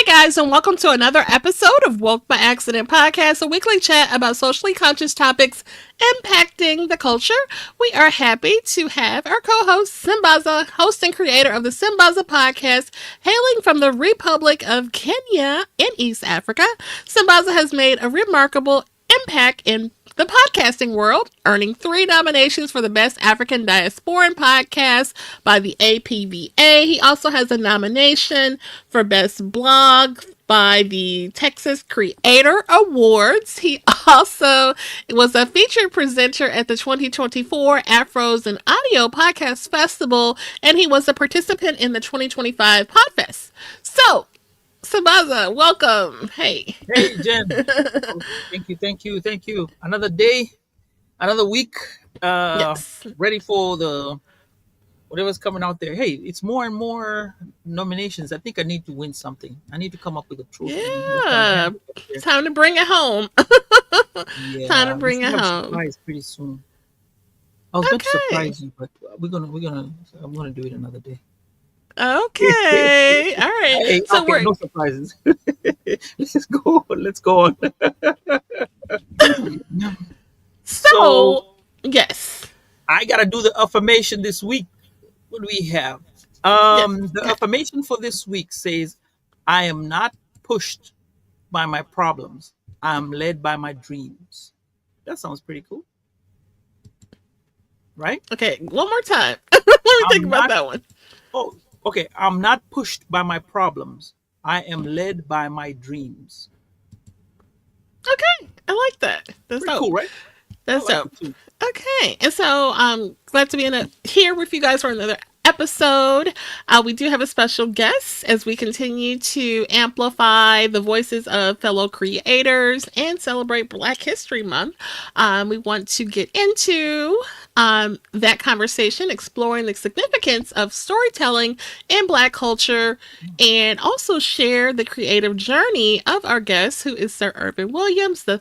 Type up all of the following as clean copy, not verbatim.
guys, and welcome to another episode of Woke by Accident Podcast, a weekly chat about socially conscious topics impacting the culture. We are happy to have our co-host, Sambaza, host and creator of the Sambaza podcast, hailing from the Republic of Kenya in East Africa. Sambaza has made a remarkable impact in the podcasting world, earning 3 nominations for the Best African Diasporan Podcast by the APVA. He also has a nomination for Best Blog by the Texas Creator Awards. He also was a featured presenter at the 2024 Afros and Audio Podcast Festival, and he was a participant in the 2025 Podfest. So, Sambaza, welcome. Hey. Hey, Jen. Thank you. Another day, another week. Yes. Ready for the whatever's coming out there. Hey, it's more and more nominations. I think I need to win something. I need to come up with a trophy. Yeah. Time to bring it home. Yeah, Time to bring it home. Surprise pretty soon. I was going to surprise you, but I'm gonna do it another day. Okay. All right. Hey, So okay, no surprises. Let's go on. So yes. I gotta do the affirmation this week. What do we have? The affirmation for this week says, I am not pushed by my problems. I'm led by my dreams. That sounds pretty cool. Right? Okay, one more time. Let me think about that one. Oh, okay. I'm not pushed by my problems. I am led by my dreams. Okay. I like that. That's Pretty cool, right? That's dope. Okay. And so I'm glad to be here with you guys for another episode. We do have a special guest as we continue to amplify the voices of fellow creators and celebrate Black History Month. We want to get into that conversation, exploring the significance of storytelling in Black culture, and also share the creative journey of our guest, who is Sir Ervin Williams III.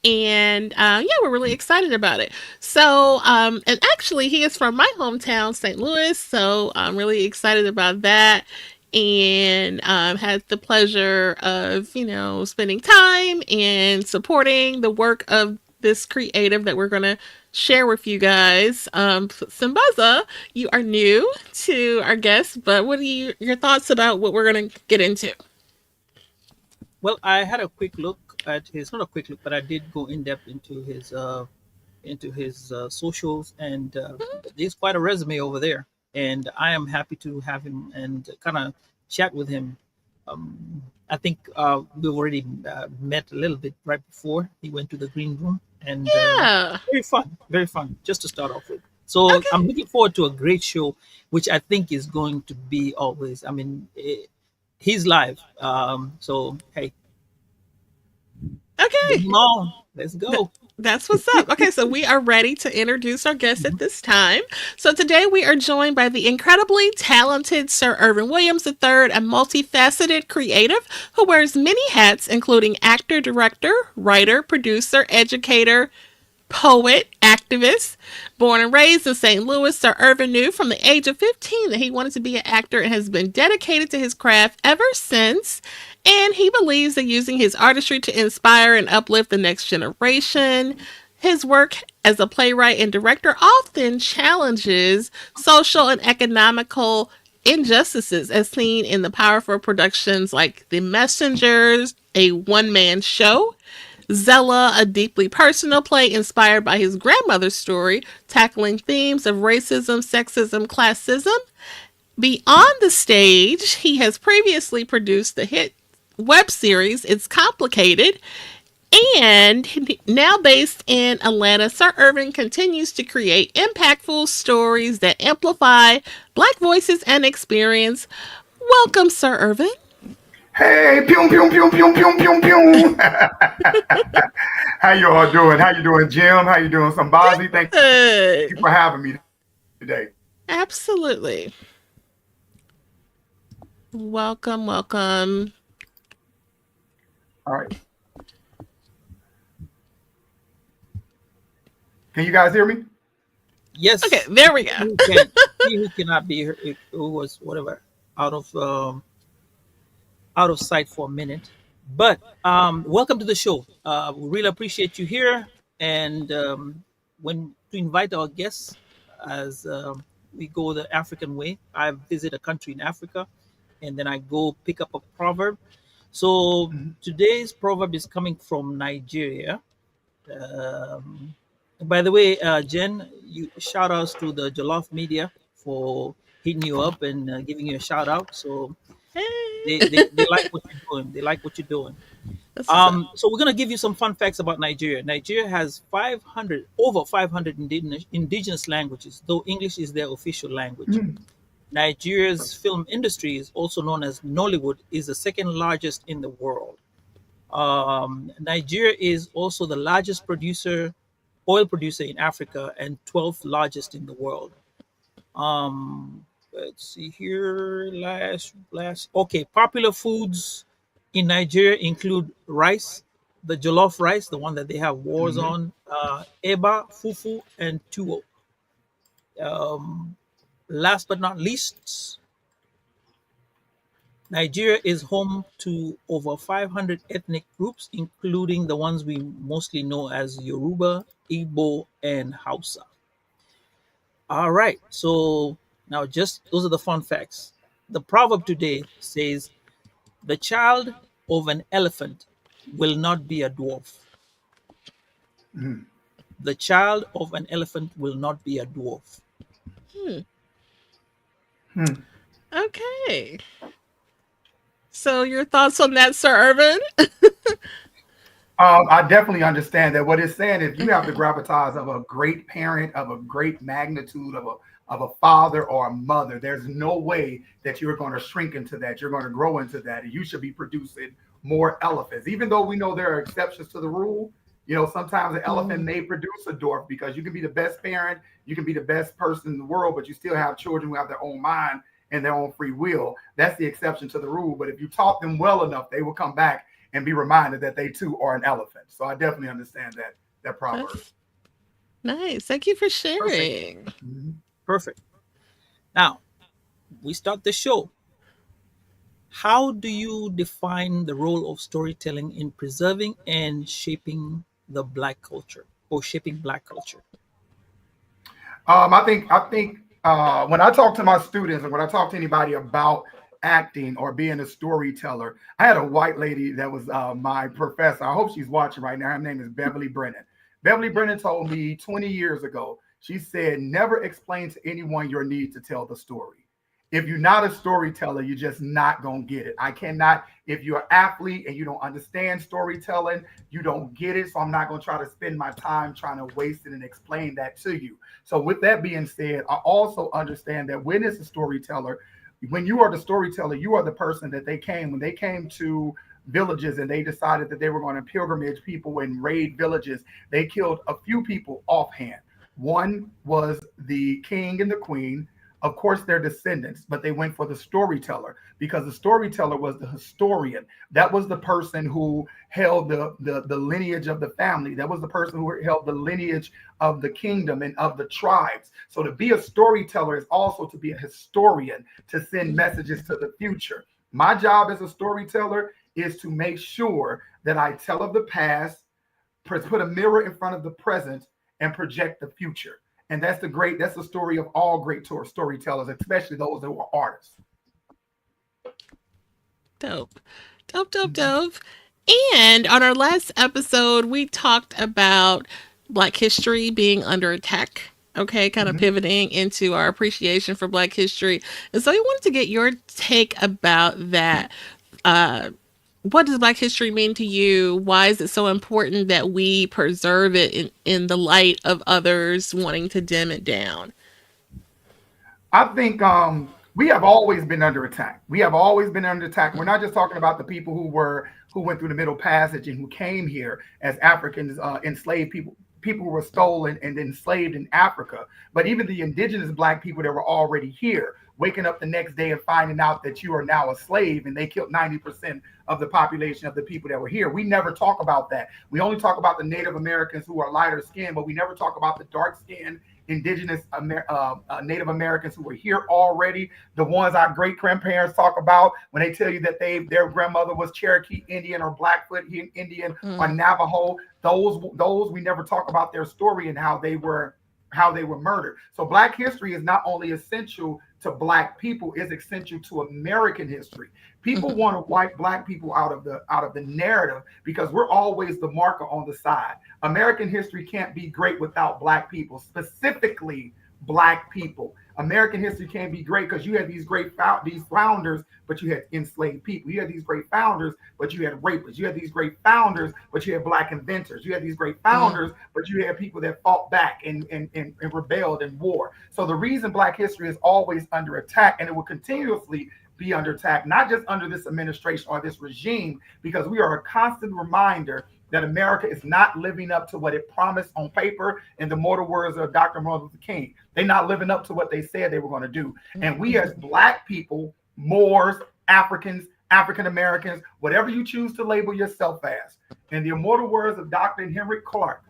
And we're really excited about it. So, and actually, he is from my hometown, St. Louis. So I'm really excited about that, and had the pleasure of, spending time and supporting the work of this creative that we're going to share with you guys. Sambaza, you are new to our guest, but what are your thoughts about what we're going to get into? Well, I had a quick look at not a quick look, but I did go in depth into his socials, and there's quite a resume over there. And I am happy to have him and kind of chat with him. I think we've already met a little bit right before he went to the green room, and very fun, just to start off with. So okay. I'm looking forward to a great show, which I think is going to be always. I mean, he's live, so hey, okay, come on, let's go. That's what's up. Okay, so we are ready to introduce our guest at this time. So today we are joined by the incredibly talented Sir Ervin Williams III, a multifaceted creative who wears many hats, including actor, director, writer, producer, educator, poet, activist. Born and raised in St. Louis, Sir Ervin knew from the age of 15 that he wanted to be an actor and has been dedicated to his craft ever since. And he believes that using his artistry to inspire and uplift the next generation. His work as a playwright and director often challenges social and economical injustices, as seen in the powerful productions like The Messengers, a one-man show, Zella, a deeply personal play inspired by his grandmother's story, tackling themes of racism, sexism, classism. Beyond the stage, he has previously produced the hit web series It's Complicated, and now based in Atlanta, Sir Ervin continues to create impactful stories that amplify Black voices and experience. Welcome, Sir Ervin. Hey, pew, pew, pew, pew, pew, pew, pew. How you all doing? How you doing, Jim? How you doing, Sambaza? Thank you for having me today. Absolutely. Welcome. All right. Can you guys hear me? Yes. Okay, there we go. He who cannot be here, who was whatever out out of sight for a minute. But welcome to the show. We really appreciate you here, and when to invite our guests as we go the African way. I visit a country in Africa, and then I go pick up a proverb. So Mhm. today's proverb is coming from Nigeria. Um, by the way, Jen, you shout outs to the Jollof Media for hitting you up and giving you a shout out. So they like what you're doing. They like what you're doing. That's what's up. So we're gonna give you some fun facts about Nigeria. Nigeria has 500 over 500 indigenous languages, though English is their official language. Mhm. Nigeria's film industry is also known as Nollywood, is the second largest in the world. Nigeria is also the largest oil producer in Africa, and 12th largest in the world. Let's see here. Last. Okay, popular foods in Nigeria include rice, the jollof rice, the one that they have wars Mhm. on, eba, fufu, and tuwo. Last but not least, Nigeria is home to over 500 ethnic groups, including the ones we mostly know as Yoruba, Igbo, and Hausa. All right, so now just those are the fun facts. The proverb today says, "The child of an elephant will not be a dwarf." Mhm. The child of an elephant will not be a dwarf. Hmm. Mhm. Okay. So your thoughts on that, Sir Irvin? I definitely understand that. What it's saying is you have the gravitas of a great parent, of a great magnitude, of a father or a mother. There's no way that you're going to shrink into that. You're going to grow into that. And you should be producing more elephants. Even though we know there are exceptions to the rule, sometimes an elephant Mhm. may produce a dwarf because you can be the best parent, you can be the best person in the world, but you still have children who have their own mind and their own free will. That's the exception to the rule. But if you taught them well enough, they will come back and be reminded that they too are an elephant. So I definitely understand that proverb. That's nice. Thank you for Perfect. sharing. Mhm. Perfect. Now, we start the show. How do you define the role of storytelling in preserving and shaping the Black culture or shaping Black culture? I think when I talk to my students and when I talk to anybody about acting or being a storyteller, I had a white lady that was my professor. I hope she's watching right now. Her name is Beverly Brennan. Beverly Brennan told me 20 years ago. She said, "Never explain to anyone your need to tell the story. If you're not a storyteller, you're just not gonna get it. I cannot. If you're an athlete and you don't understand storytelling, you don't get it. So I'm not gonna try to spend my time trying to waste it and explain that to you." So, with that being said, I also understand that when it's a storyteller, when you are the storyteller, you are the person that when they came to villages and they decided that they were going to pilgrimage people and raid villages, they killed a few people offhand. One was the king and the queen, of course, their descendants, but they went for the storyteller because the storyteller was the historian. That was the person who held the lineage of the family. That was the person who held the lineage of the kingdom and of the tribes. So to be a storyteller is also to be a historian, to send messages to the future. My job as a storyteller is to make sure that I tell of the past, put a mirror in front of the present, and project the future. And that's the story of all great storytellers, especially those who are artists. Dope. Dope, dope, dope. And on our last episode, we talked about Black history being under attack. Okay, kind of Mhm. pivoting into our appreciation for Black history. And so we wanted to get your take about that. Uh, what does Black history mean to you? Why is it so important that we preserve it in the light of others wanting to dim it down? I think we have always been under attack. We have always been under attack. We're not just talking about the people who went through the Middle Passage and who came here as Africans, enslaved people. People who were stolen and enslaved in Africa, but even the indigenous Black people that were already here, waking up the next day and finding out that you are now a slave, and they killed 90% of the population of the people that were here. We never talk about that. We only talk about the Native Americans who are lighter skinned, but we never talk about the dark skinned indigenous Native Americans who were here already. The ones our great grandparents talk about when they tell you that their grandmother was Cherokee Indian or Blackfoot Indian or Navajo. Those we never talk about their story and how they were murdered. So Black history is not only essential to Black people, it's essential to American history. People want to wipe Black people out of the narrative because we're always the marker on the side. American history can't be great without Black people, specifically Black people. American history can't be great because you had these founders, but you had enslaved people. You had these great founders, but you had rapists. You had these great founders, but you had Black inventors. You had these great founders, but you had people that fought back and rebelled in war. So the reason Black history is always under attack, and it will continuously be under attack, not just under this administration or this regime, because we are a constant reminder that America is not living up to what it promised on paper. In the mortal words of Dr. Martin Luther King, they're not living up to what they said they were going to do. And we as Black people, Moors, Africans, African Americans, whatever you choose to label yourself as, in the immortal words of Dr. Henry Clark,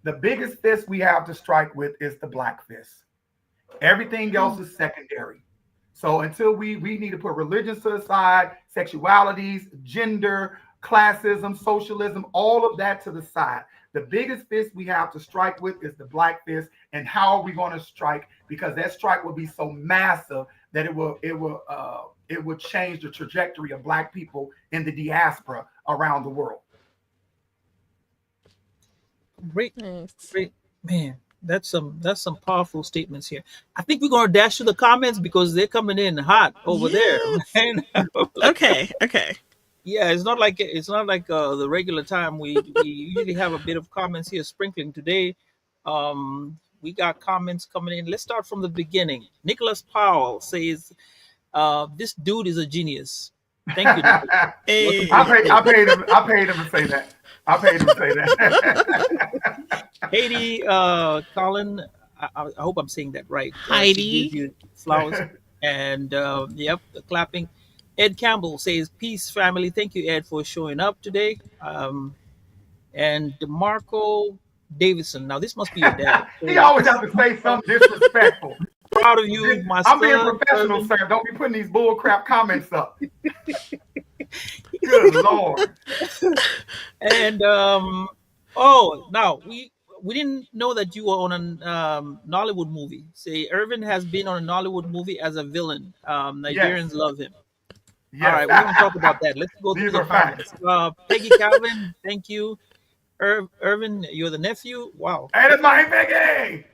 the biggest fist we have to strike with is the Black fist. Everything else is secondary. So until we need to put religion to the side, sexualities, gender, classism, socialism, all of that to the side. The biggest fist we have to strike with is the Black fist. And how are we going to strike? Because that strike will be so massive that it will change the trajectory of Black people in the diaspora around the world. Great, great, man. That's some powerful statements here. I think we're gonna dash to the comments because they're coming in hot over there. Man. Okay. Yeah, it's not like the regular time. We usually have a bit of comments here sprinkling today. We got comments coming in. Let's start from the beginning. Nicholas Powell says, "This dude is a genius." Thank you, Nicholas. Hey. I paid him to say that. I paid him to say that. Haiti, Colin, I hope I'm saying that right. Heidi. She gives you flowers. And yep, the clapping. Ed Campbell says, "Peace, family." Thank you, Ed, for showing up today. And DeMarco Davidson. Now, this must be your dad. He always has to say something disrespectful. Proud of you, my I'm son. being professional, Ervin. sir. Don't be putting these bull crap comments up. Good Lord. And now we didn't know that you were on a Nollywood movie. Say, Ervin has been on a Nollywood movie as a villain. Nigerians love him. Yes. All right, we're gonna talk about that. Let's go through These the are facts. comments. Peggy Calvin, thank you. Ervin, you're the nephew. Wow. Hey, that's my Peggy.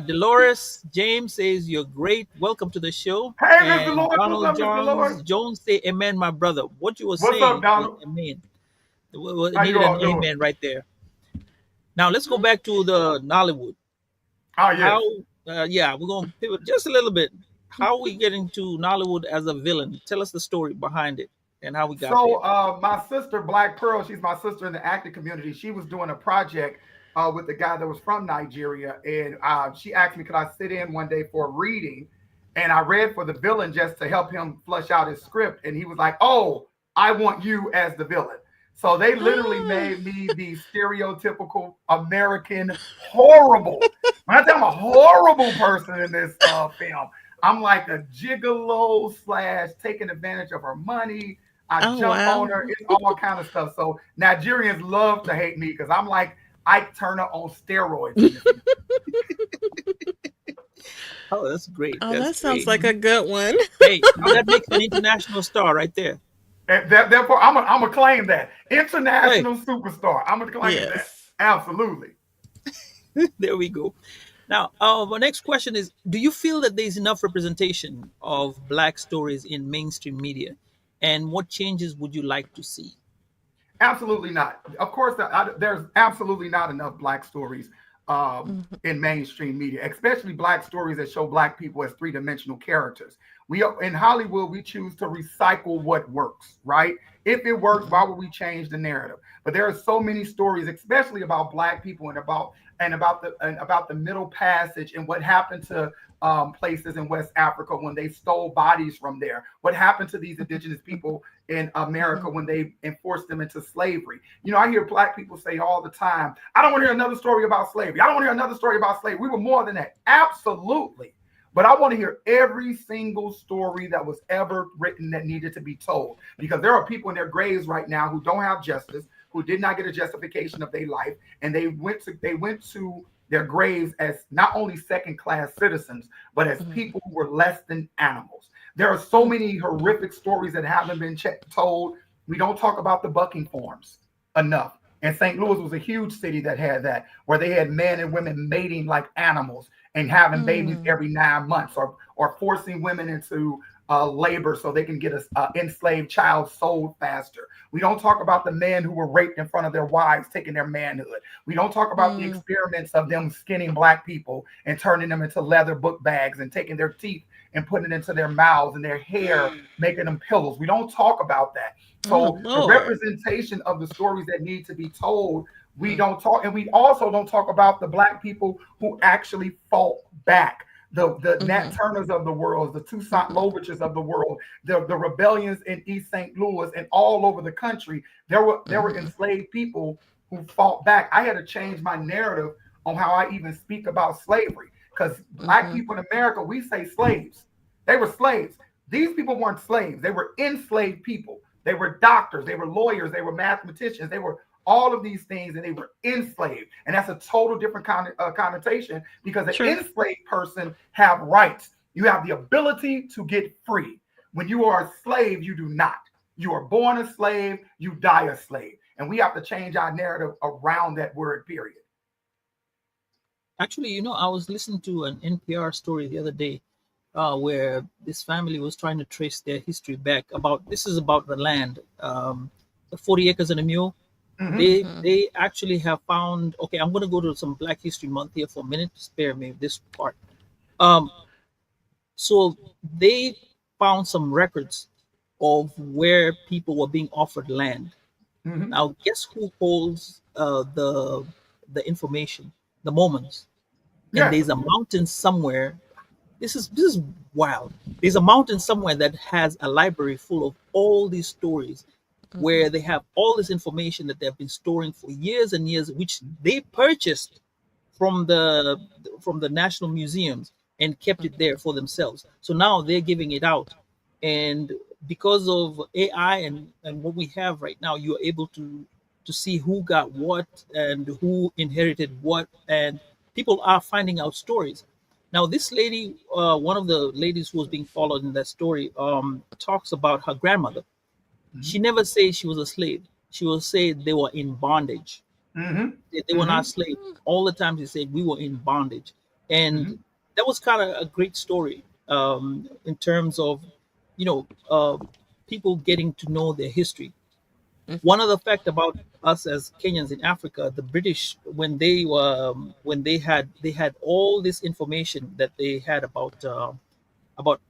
Dolores James says, "You're great. Welcome to the show." Hey, Miss And Dolores, Donald what's up, Miss Dolores? Jones say, "Amen, my brother." What you were What's saying, up, Donald? amen. How Needed you all an doing? amen right there. Now let's go back to the Nollywood. Oh, yes. How? We're gonna pivot just a little bit. How are we getting to Nollywood as a villain? Tell us the story behind it and how we got So there. my sister, Black Pearl, she's my sister in the acting community. She was doing a project with a guy that was from Nigeria. And she asked me, could I sit in one day for a reading? And I read for the villain just to help him flush out his script. And he was like, "Oh, I want you as the villain." So they literally made me the stereotypical American horrible. When I tell I'm a horrible person in this film, I'm like a gigolo / taking advantage of her money. I jump on her. It's all kind of stuff. So Nigerians love to hate me because I'm like Ike Turner on steroids. Oh, that's great. Oh, That's that sounds great. like a good one. Hey, that makes an international star right there. And therefore, I'm gonna claim that international superstar. I'm gonna claim that. Yes. Absolutely. There we go. Now, our next question is: do you feel that there's enough representation of Black stories in mainstream media, and what changes would you like to see? Absolutely not. Of course, there's absolutely not enough Black stories in mainstream media, especially Black stories that show Black people as three-dimensional characters. In Hollywood, we choose to recycle what works, right? If it works, why would we change the narrative? But there are so many stories, especially about Black people and about the middle passage and what happened to places in West Africa when they stole bodies from there? What happened to these indigenous people in America when they enforced them into slavery? You know, I hear Black people say all the time, I don't want to hear another story about slavery. I don't want to hear another story about slavery. We were more than that. Absolutely. But I want to hear every single story that was ever written that needed to be told, because there are people in their graves right now who don't have justice, who did not get a justification of their life, and they went to their graves as not only second-class citizens, but as people who were less than animals. There are so many horrific stories that haven't been told. We don't talk about the bucking forms enough. And St. Louis was a huge city that had that, where they had men and women mating like animals and having babies every 9 months, or forcing women into labor so they can get an enslaved child sold faster. We don't talk about the men who were raped in front of their wives, taking their manhood. We don't talk about the experiments of them skinning Black people and turning them into leather book bags and taking their teeth and putting it into their mouths and their hair, making them pillows. We don't talk about that. So the representation of the stories that need to be told, we don't talk. And we also don't talk about the Black people who actually fought back. The Nat Turners of the world, the Toussaint Louvertures of the world, the rebellions in East St. Louis and all over the country. There were enslaved people who fought back. I had to change my narrative on how I even speak about slavery, because Black people in America, we say slaves. They were slaves. These people weren't slaves. They were enslaved people. They were doctors. They were lawyers. They were mathematicians. They were all of these things, and they were enslaved. And that's a total different connotation, because an enslaved person have rights. You have the ability to get free. When you are a slave, you do not. You are born a slave, you die a slave. And we have to change our narrative around that word, period. Actually, I was listening to an NPR story the other day, where this family was trying to trace their history back. This is about the land, the 40 acres and a mule. They actually have found. Okay, I'm going to go to some Black History Month here for a minute. Spare me this part. So they found some records of where people were being offered land. Now, guess who holds the information? The Mormons. And there's a mountain somewhere. This is wild. There's a mountain somewhere that has a library full of all these stories, where they have all this information that they've been storing for years and years, which they purchased from the national museums and kept it there for themselves. So now they're giving it out. And because of AI and what we have right now, you're able to see who got what and who inherited what, and people are finding out stories. Now, this lady, one of the ladies who was being followed in that story, talks about her grandmother. She never said she was a slave. She will say they were in bondage. They were not slaves. All the time she said we were in bondage. And that was kind of a great story, in terms of, people getting to know their history. One other fact about us as Kenyans in Africa, the British, when they had all this information that they had about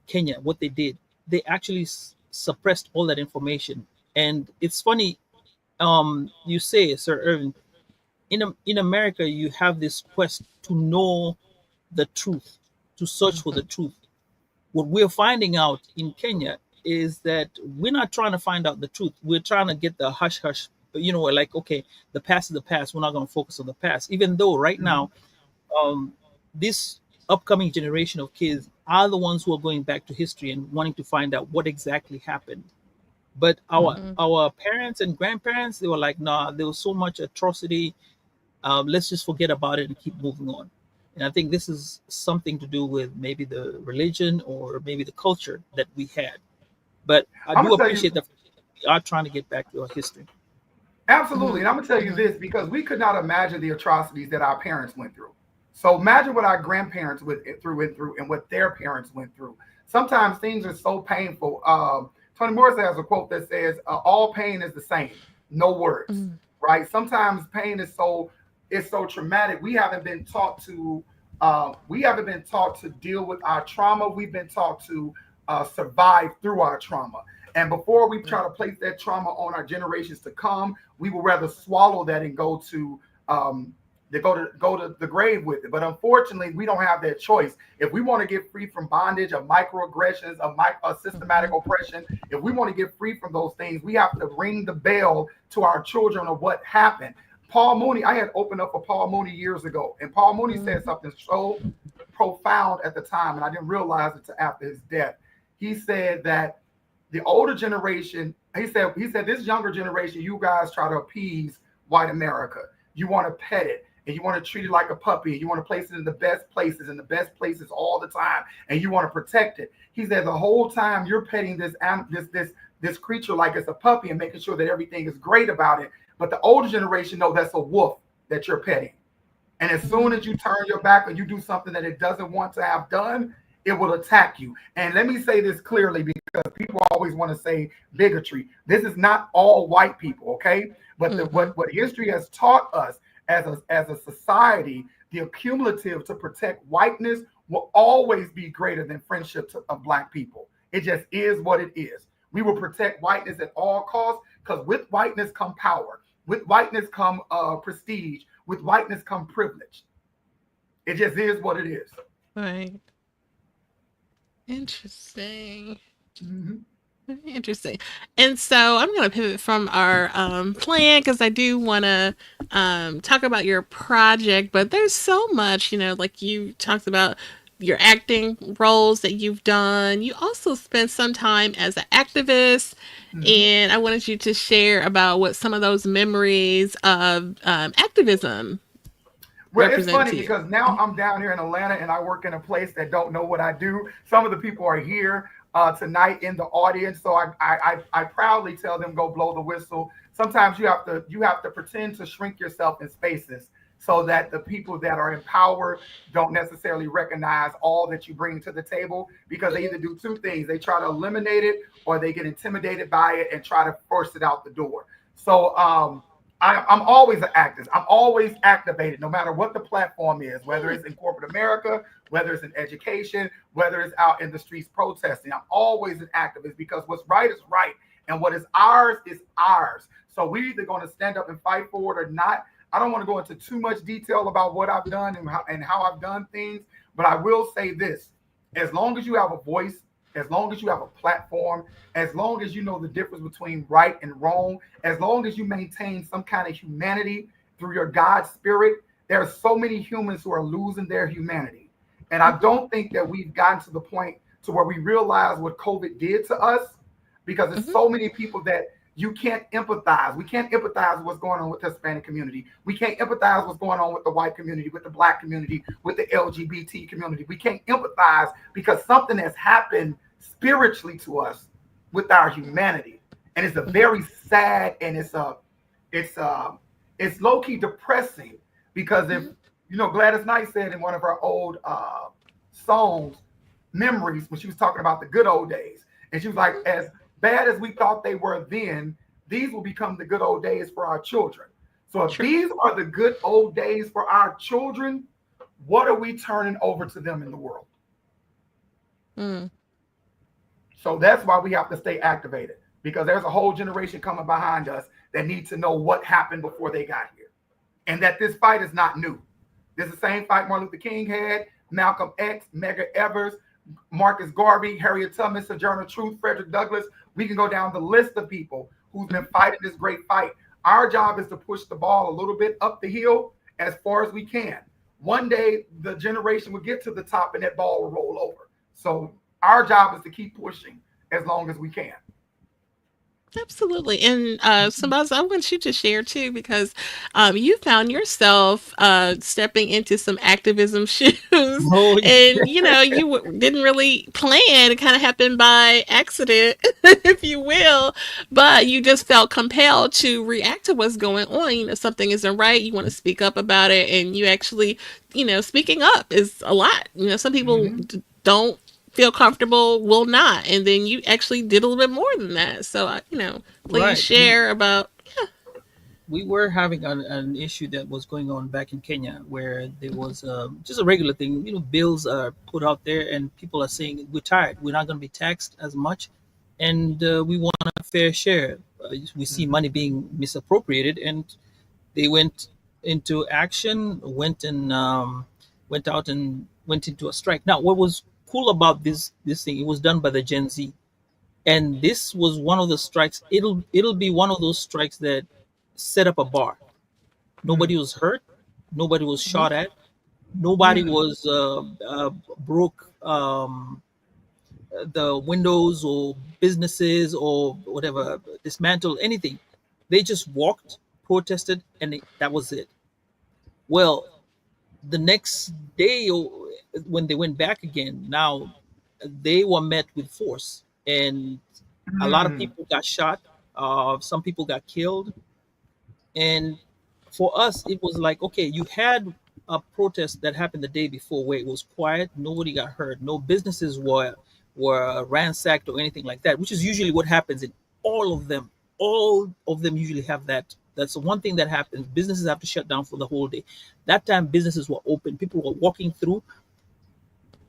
Kenya, what they did, they actually suppressed all that information. And it's funny, you say, Sir Ervin, in America, you have this quest to know the truth, to search for the truth. What we're finding out in Kenya is that we're not trying to find out the truth. We're trying to get the hush hush. We're like, okay, the past is the past. We're not going to focus on the past, even though right now, this upcoming generation of kids are the ones who are going back to history and wanting to find out what exactly happened. But our parents and grandparents, they were like, nah, there was so much atrocity. Let's just forget about it and keep moving on. And I think this is something to do with maybe the religion or maybe the culture that we had. But I do appreciate that we are trying to get back to our history. Absolutely. And I'm going to tell you this, because we could not imagine the atrocities that our parents went through. So imagine what our grandparents went through and what their parents went through. Sometimes things are so painful. Toni Morrison has a quote that says, all pain is the same, no words, right? Sometimes pain is so traumatic. We haven't been taught to deal with our trauma. We've been taught to survive through our trauma. And before we try to place that trauma on our generations to come, we will rather swallow that and go to to go to the grave with it. But unfortunately, we don't have that choice. If we want to get free from bondage, of microaggressions, of systematic oppression, if we want to get free from those things, we have to ring the bell to our children of what happened. Paul Mooney, I had opened up for Paul Mooney years ago, and Paul Mooney said something so profound at the time, and I didn't realize it until after his death. He said that the older generation, he said this younger generation, you guys try to appease white America. You want to pet it, and you want to treat it like a puppy, and you want to place it in the best places all the time, and you want to protect it. He said the whole time you're petting this creature like it's a puppy and making sure that everything is great about it. But the older generation know that's a wolf that you're petting. And as soon as you turn your back or you do something that it doesn't want to have done, it will attack you. And let me say this clearly, because people always want to say bigotry. This is not all white people, okay? But what history has taught us as a society, the accumulative to protect whiteness will always be greater than friendship of Black people. It just is what it is. We will protect whiteness at all costs, because with whiteness come power. With whiteness come prestige. With whiteness come privilege. It just is what it is. Right. Interesting. Mm-hmm. Very interesting. And so I'm going to pivot from our plan, because I do want to talk about your project, but there's so much, like you talked about your acting roles that you've done. You also spent some time as an activist, and I wanted you to share about what some of those memories of activism Well, it's funny because now I'm down here in Atlanta and I work in a place that don't know what I do. Some of the people are here tonight in the audience, so I proudly tell them go blow the whistle. Sometimes you have to pretend to shrink yourself in spaces so that the people that are in power don't necessarily recognize all that you bring to the table, because they either do two things: they try to eliminate it, or they get intimidated by it and try to force it out the door. So I'm always an activist. I'm always activated, no matter what the platform is, whether it's in corporate America, whether it's in education, whether it's out in the streets protesting. I'm always an activist, because what's right is right, and what is ours is ours. So we're either going to stand up and fight for it or not. I don't want to go into too much detail about what I've done and how I've done things, but I will say this: as long as you have a voice, as long as you have a platform, as long as you know the difference between right and wrong, as long as you maintain some kind of humanity through your God spirit, there are so many humans who are losing their humanity. And I don't think that we've gotten to the point to where we realize what COVID did to us, because there's so many people that you can't empathize. We can't empathize with what's going on with the Hispanic community. We can't empathize with what's going on with the white community, with the Black community, with the LGBT community. We can't empathize because something has happened spiritually to us with our humanity. And it's a very sad, and it's low-key depressing, because if Gladys Knight said in one of her old songs, Memories, when she was talking about the good old days, and she was like, as bad as we thought they were then, these will become the good old days for our children. So if these are the good old days for our children, what are we turning over to them in the world? So that's why we have to stay activated, because there's a whole generation coming behind us that need to know what happened before they got here, and that this fight is not new. This is the same fight Martin Luther King had, Malcolm X, Medgar Evers, Marcus Garvey, Harriet Tubman, Sojourner Truth, Frederick Douglass. We can go down the list of people who've been fighting this great fight. Our job is to push the ball a little bit up the hill as far as we can. One day the generation will get to the top and that ball will roll over. So our job is to keep pushing as long as we can. Absolutely. And Sambaza, I want you to share too, because you found yourself stepping into some activism shoes. And you didn't really plan. It kind of happened by accident, if you will, but you just felt compelled to react to what's going on. Something isn't right, you want to speak up about it, and you actually, speaking up is a lot. Some people don't feel comfortable, will not, and then you actually did a little bit more than that. So please share about. We were having an issue that was going on back in Kenya, where there was just a regular thing. Bills are put out there and people are saying, we're tired, we're not going to be taxed as much, and we want a fair share. We see money being misappropriated, and they went into action, went out and went into a strike. Now, what was cool about this thing? It was done by the Gen Z, and this was one of the strikes. It'll be one of those strikes that set up a bar. Nobody Mm, was hurt, nobody was Mhm. shot at, nobody mm, was broke the windows or businesses or whatever, dismantled anything. They just walked, protested, and that was it. Well, the next day, when they went back again, now they were met with force, and a lot of mm, people got shot. Some people got killed, and for us, it was like, okay, you had a protest that happened the day before where it was quiet, nobody got hurt, no businesses were ransacked or anything like that, which is usually what happens in all of them. All of them usually have that. That's the one thing that happens. Businesses have to shut down for the whole day. That time, businesses were open. People were walking through.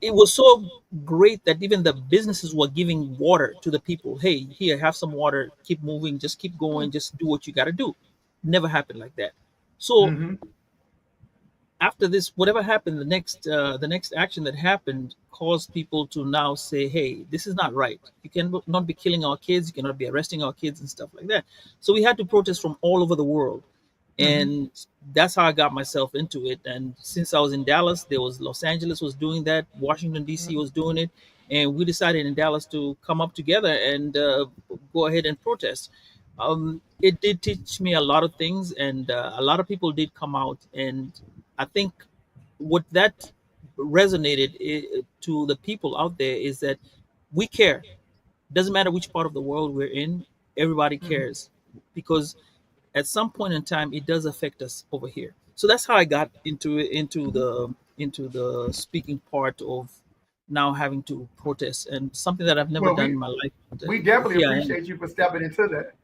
It was so great that even the businesses were giving water to the people. Hey, here, have some water. Keep moving. Just keep going. Just do what you got to do. Never happened like that. So mhm, after this, whatever happened, the next action that happened caused people to now say, "Hey, this is not right. You cannot be killing our kids. You cannot be arresting our kids and stuff like that." So we had to protest from all over the world, mhm, and that's how I got myself into it. And since I was in Dallas, there was Los Angeles was doing that, Washington D.C. was doing it, and we decided in Dallas to come up together and go ahead and protest. It did teach me a lot of things, and a lot of people did come out, and I think what that resonated to the people out there is that we care. Doesn't matter which part of the world we're in, everybody mhm. cares, because at some point in time it does affect us over here. So that's how I got into the speaking part of now having to protest, and something that I've never Well, done in my life. But, we definitely here I am. appreciate you for stepping into that.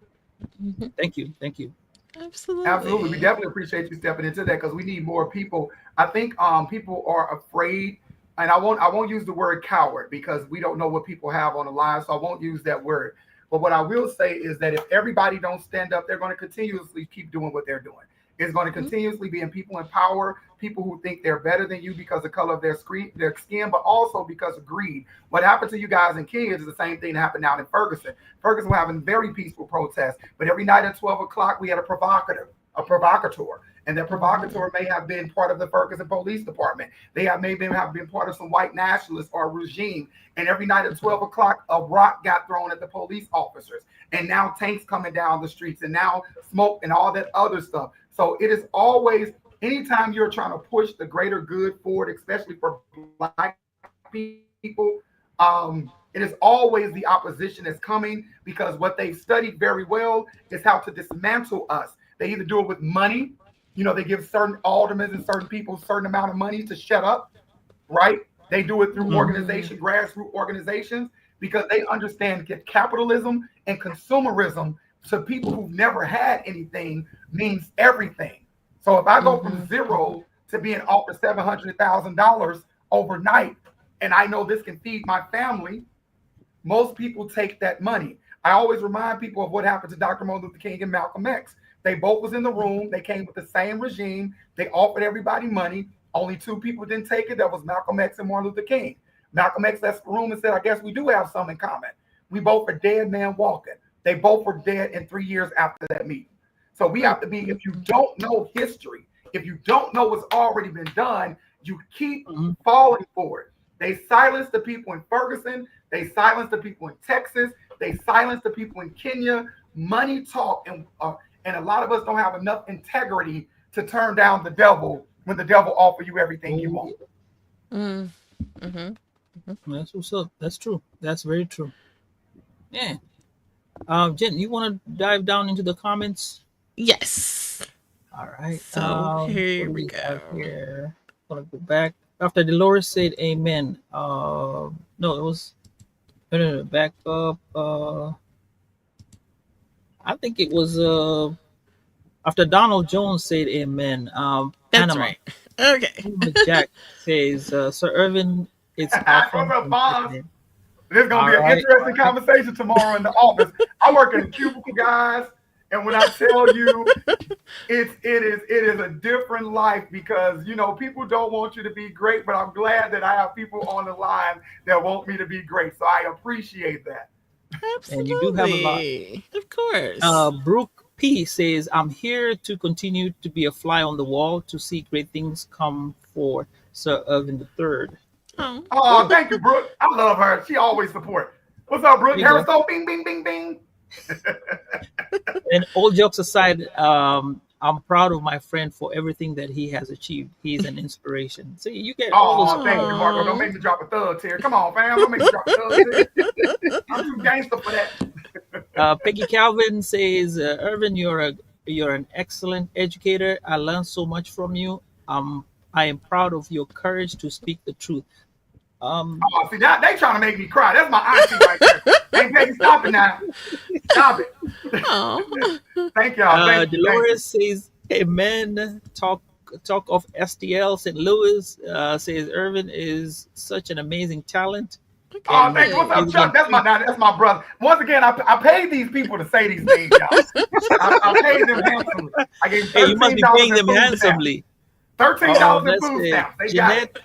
Mhm. Thank you, thank you. Absolutely, we Absolutely. definitely appreciate you stepping into that because we need more people. I think people are afraid, and I won't use the word coward because we don't know what people have on the line, so I won't use that word. But what I will say is that if everybody don't stand up, they're going to continuously keep doing what they're doing. It's going to Mhm. continuously be in people in power, people who think they're better than you because of the color of their skin, but also because of greed. What happened to you guys in kids is the same thing that happened out in Ferguson. Ferguson was having very peaceful protests, but every night at 12 o'clock we had a provocateur. And that Mhm. provocateur may have been part of the Ferguson Police Department. They have maybe have been part of some white nationalists or regime. And every night at 12 o'clock, a rock got thrown at the police officers. And now tanks coming down the streets and now smoke and all that other stuff. So it is always, anytime you're trying to push the greater good forward, especially for black people, it is always the opposition is coming because what they've studied very well is how to dismantle us. They either do it with money, they give certain aldermen and certain people a certain amount of money to shut up, right? They do it through Mhm. Mhm. organization, grassroots organizations, because they understand that capitalism and consumerism to people who've never had anything means everything. So if I go from Mhm. Mhm. zero to being offered $700,000 overnight, and I know this can feed my family, most people take that money. I always remind people of what happened to Dr. Martin Luther King and Malcolm X. They both was in the room. They came with the same regime. They offered everybody money. Only two people didn't take it. That was Malcolm X and Martin Luther King. Malcolm X left the room and said, I guess we do have some in common. We both are dead men walking. They both were dead in 3 years after that meeting. So we have to be, if you don't know history, if you don't know what's already been done, you keep Mhm. falling for it. They silenced the people in Ferguson. They silenced the people in Texas. They silenced the people in Kenya. Money talk, and a lot of us don't have enough integrity to turn down the devil when the devil offers you everything you Oh, want. yeah. Mhm. Mhm. That's what's up. That's true. That's very true. Yeah. Jen, you want to dive down into the comments? Yes. All right. So What here do we we have go. here? Gonna go back after Dolores said Amen. No, it was no. Back up. I think it was after Donald Jones said Amen. That's Panama. right. Okay. Panama Jack says, Sir Irvin, it's What's awesome up, and Fonz? definite. This is gonna All be an right. All interesting right. conversation tomorrow in the office. I work in a cubicle, guys, And when I tell you, it is a different life because people don't want you to be great, but I'm glad that I have people on the line that want me to be great. So I appreciate that. And you do have a lot. Absolutely. Of course. Brooke P says, I'm here to continue to be a fly on the wall to see great things come for Sir Ervin III. Oh. Oh, Well, thank you, Brooke. I love her. She always support. What's up, Brooke? there you go. Harris, bing, bing, bing, bing. And all jokes aside, I'm proud of my friend for everything that he has achieved. He's an inspiration. See, you get all those. Oh, thank you, Marco. Don't make me drop a thug tear. Come on, fam. Don't make me drop a thug tear. I'm too gangster for that. Peggy Calvin says, Irvin, you're an excellent educator. I learned so much from you. I am proud of your courage to speak the truth. Oh, see, that they trying to make me cry. That's my auntie right there. Hey, Peggy, stop it now. Stop it. Oh. Thank y'all. Thank you. Dolores says, Amen. Talk of STL St. Louis. Says Irvin is such an amazing talent. Okay. Oh, thank you. What's up, Chuck? That's my brother. Once again, I paid these people to say these things, y'all. I paid them handsomely. I gave Hey, you must be $13 paying in them food handsomely. stamps. $13 in That's food it. stamps. They got Jeanette, it.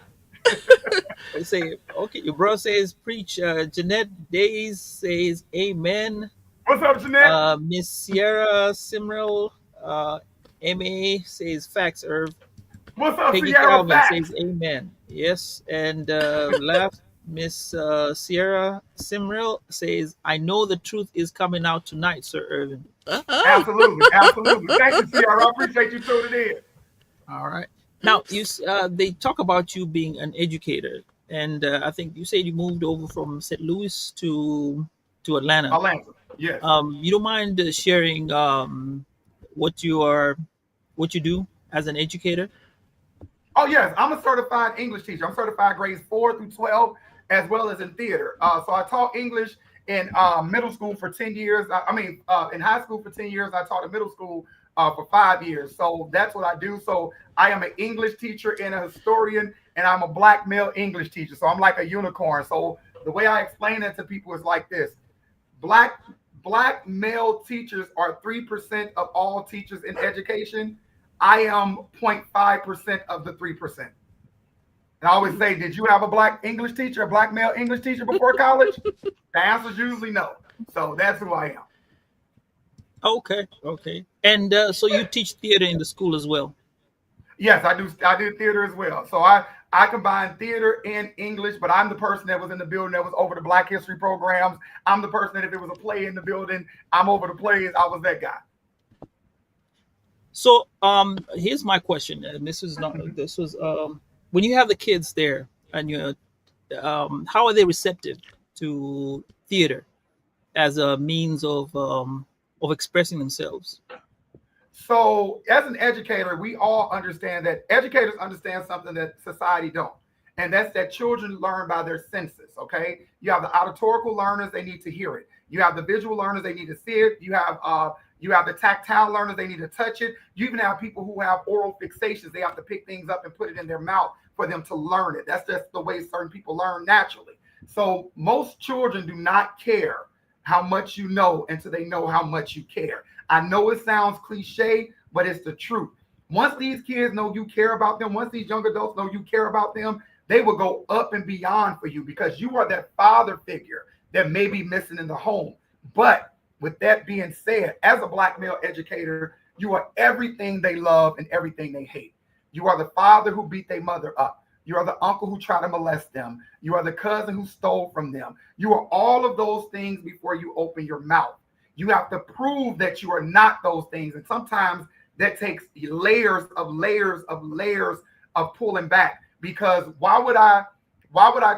they say, okay, your bro says, preach. Jeanette Days says, Amen. What's up, Jeanette? Miss Sierra Simrel, MA says, facts, Irv. What's up, Peggy Sierra Calvin Facts? says, Amen. Yes. And last, Miss Sierra Simrel says, I know the truth is coming out tonight, Sir Irvin. Uh-oh. Absolutely, absolutely. Thank you, Sierra. I appreciate you tuning in. All right. Now, they talk about you being an educator, and I think you said you moved over from St. Louis to Atlanta. Atlanta, yes. You don't mind sharing what you do as an educator? Oh, yes. I'm a certified English teacher. I'm certified grades 4 through 12, as well as in theater. So I taught English in middle school for 10 years. In high school for 10 years. I taught in middle school for 5 years. So that's what I do. So I am an English teacher and a historian, and I'm a black male English teacher. So I'm like a unicorn. So the way I explain that to people is like this. Black male teachers are 3% of all teachers in education. I am 0.5% of the 3%. And I always say, did you have a black English teacher, a black male English teacher before college? The answer is usually no. So that's who I am. Okay. And so you teach theater in the school as well? Yes, I do. I did theater as well. So I combine theater and English, but I'm the person that was in the building that was over the Black History programs. I'm the person that if there was a play in the building, I'm over the plays. I was that guy. So here's my question, and this was when you have the kids there, and how are they receptive to theater as a means of expressing themselves? So as an educator, we all understand that educators understand something that society don't. And that's that children learn by their senses, okay? You have the auditorical learners, they need to hear it. You have the visual learners, they need to see it. You have the tactile learners, they need to touch it. You even have people who have oral fixations. They have to pick things up and put it in their mouth for them to learn it. That's just the way certain people learn naturally. So most children do not care how much you know until they know how much you care. I know it sounds cliche, but it's the truth. Once these kids know you care about them, once these young adults know you care about them, they will go up and beyond for you because you are that father figure that may be missing in the home. But with that being said, as a black male educator, you are everything they love and everything they hate. You are the father who beat their mother up. You are the uncle who tried to molest them. You are the cousin who stole from them. You are all of those things before you open your mouth. You have to prove that you are not those things. And sometimes that takes layers of pulling back. Because why would I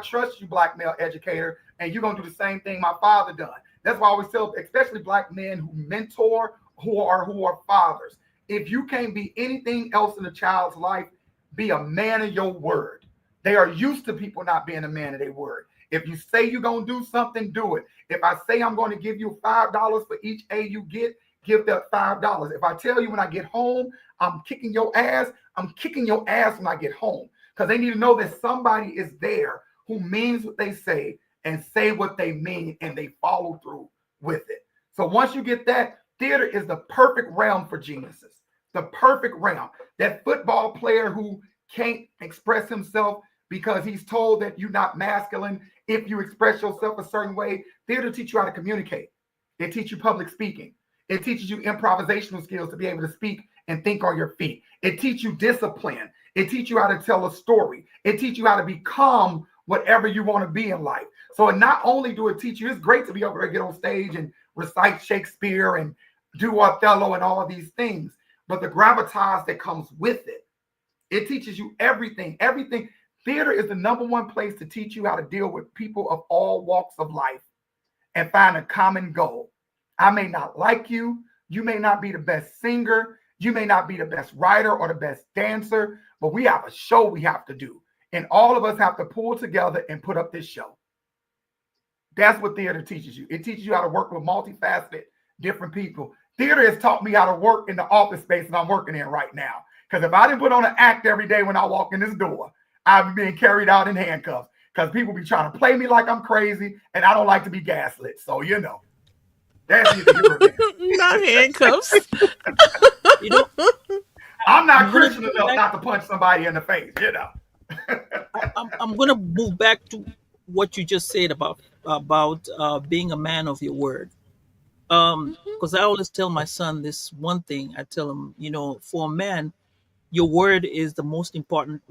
trust you, black male educator, and you're gonna do the same thing my father done? That's why I always tell, especially black men who mentor, who are fathers. If you can't be anything else in a child's life, be a man of your word. They are used to people not being a man of their word. If you say you're going to do something, do it. If I say I'm going to give you $5 for each A you get, give that $5. If I tell you when I get home, I'm kicking your ass, I'm kicking your ass when I get home. Because they need to know that somebody is there who means what they say and say what they mean, and they follow through with it. So once you get that, Theater is the perfect realm for geniuses. The perfect realm. That football player who can't express himself because he's told that you're not masculine if you express yourself a certain way. Theater teach you how to communicate. It teaches you public speaking. It teaches you improvisational skills to be able to speak and think on your feet. It teaches you discipline. It teaches you how to tell a story. It teaches you how to become whatever you want to be in life. So it not only do it teach you, it's great to be able to get on stage and recite Shakespeare and do Othello and all of these things, but the gravitas that comes with it, it teaches you everything. Everything. Theater is the number one place to teach you how to deal with people of all walks of life and find a common goal. I may not like you. You may not be the best singer. You may not be the best writer or the best dancer, but we have a show we have to do. And all of us have to pull together and put up this show. That's what theater teaches you. It teaches you how to work with multifaceted, different people. Theater has taught me how to work in the office space that I'm working in right now. Because if I didn't put on an act every day when I walk in this door, I'd be being carried out in handcuffs. Because people be trying to play me like I'm crazy, and I don't like to be gaslit. So, that's either Not handcuffs. You know, I'm not I'm gonna Christian go enough back. not to punch somebody in the face, I'm gonna move back to what you just said about being a man of your word. Because I always tell my son this one thing. I tell him, for a man, your word is the most important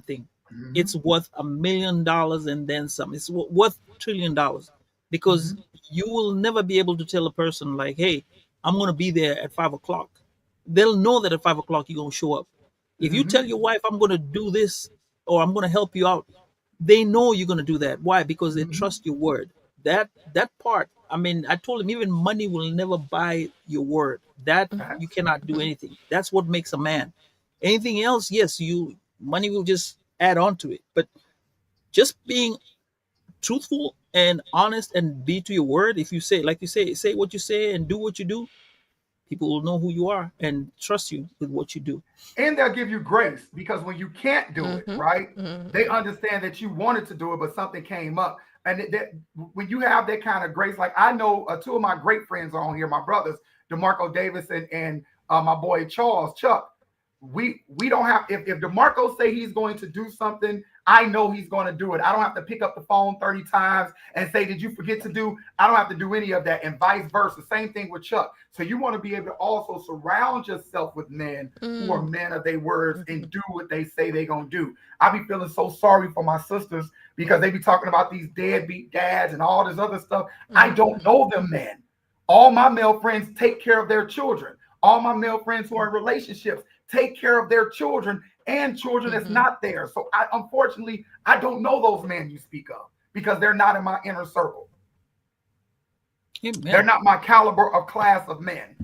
thing. Mhm, It's worth $1 million and then some. It's worth $1 trillion, because mhm, you will never be able to tell a person like, "Hey, I'm going to be there at 5 o'clock." They'll know that at 5 o'clock you're going to show up. If you tell mhm, your wife, "I'm going to do this," or "I'm going to help you out," they know you're going to do that. Why? Because they mhm. trust your word. That part. I mean, I told him even money will never buy your word. That you Facts. cannot do anything. That's what makes a man. Anything else, yes, you money will just add on to it. But just being truthful and honest and be to your word. If you say, like you say what you say and do what you do, people will know who you are and trust you with what you do. And they'll give you grace because when you can't do it, Mm-hmm. right? They Mm-hmm. understand that you wanted to do it, but something came up. And when you have that kind of grace, like I know two of my great friends are on here, my brothers, DeMarco Davis and my boy Charles Chuck. We don't have if DeMarco say he's going to do something, I know he's going to do it. I don't have to pick up the phone 30 times and say, "Did you forget to do?" I don't have to do any of that, and vice versa. Same thing with Chuck. So you want to be able to also surround yourself with men who are men of their words and do what they say they're gonna do. I be feeling so sorry for my sisters because they be talking about these deadbeat dads and all this other stuff. I don't know them men. All my male friends take care of their children. All my male friends who are in relationships take care of their children and children that's Mm-hmm. not there. So unfortunately, I don't know those men you speak of because they're not in my inner circle. They're Amen. not my caliber of class of men.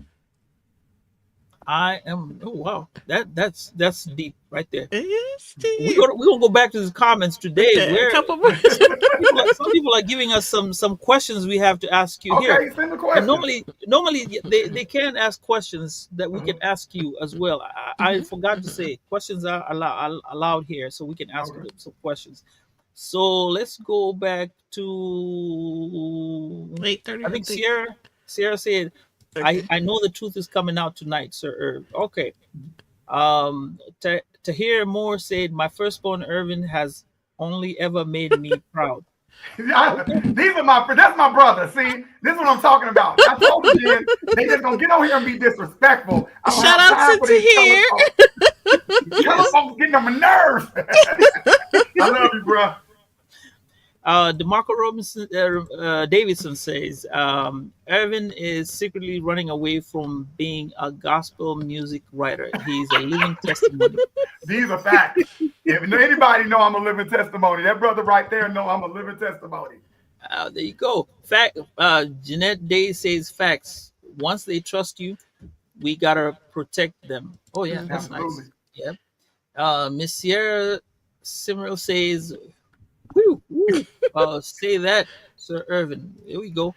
I am. Oh wow, that's deep right there. Yes, We're dear. gonna we're gonna go back to these comments today. Okay, a Where couple more. some people are giving us some questions we have to ask you here. Okay, send the And questions. normally they can ask questions that we can ask you as well. I Mm-hmm. forgot to Mm-hmm. say questions are allowed here, so we can ask you Okay. some questions. So let's go back to, 8:30, I I think think. Sierra said, Okay. I know the truth is coming out tonight, Sir Irv. Okay. Tahir Moore said, "My firstborn Irvin has only ever made me proud." Okay. These are my that's my brother. See, this is what I'm talking about. I told you, Jen, they just gonna get on here and be disrespectful. I don't Shout have out time to for this Tahir. Yes. telephone getting on my nerves. I love you, bro. DeMarco Robinson Davidson says, Irvin is secretly running away from being a gospel music writer. He's a living testimony. These are facts. If anybody know I'm a living testimony, that brother right there know I'm a living testimony. There you go. Fact. Jeanette Day says, "Facts. Once they trust you, we gotta protect them." Oh yeah, that's Mm-hmm. Absolutely. nice. Yeah. Miss Sierra Simmerl says, "Woo, woo." Say that, Sir Irvin. Here we go.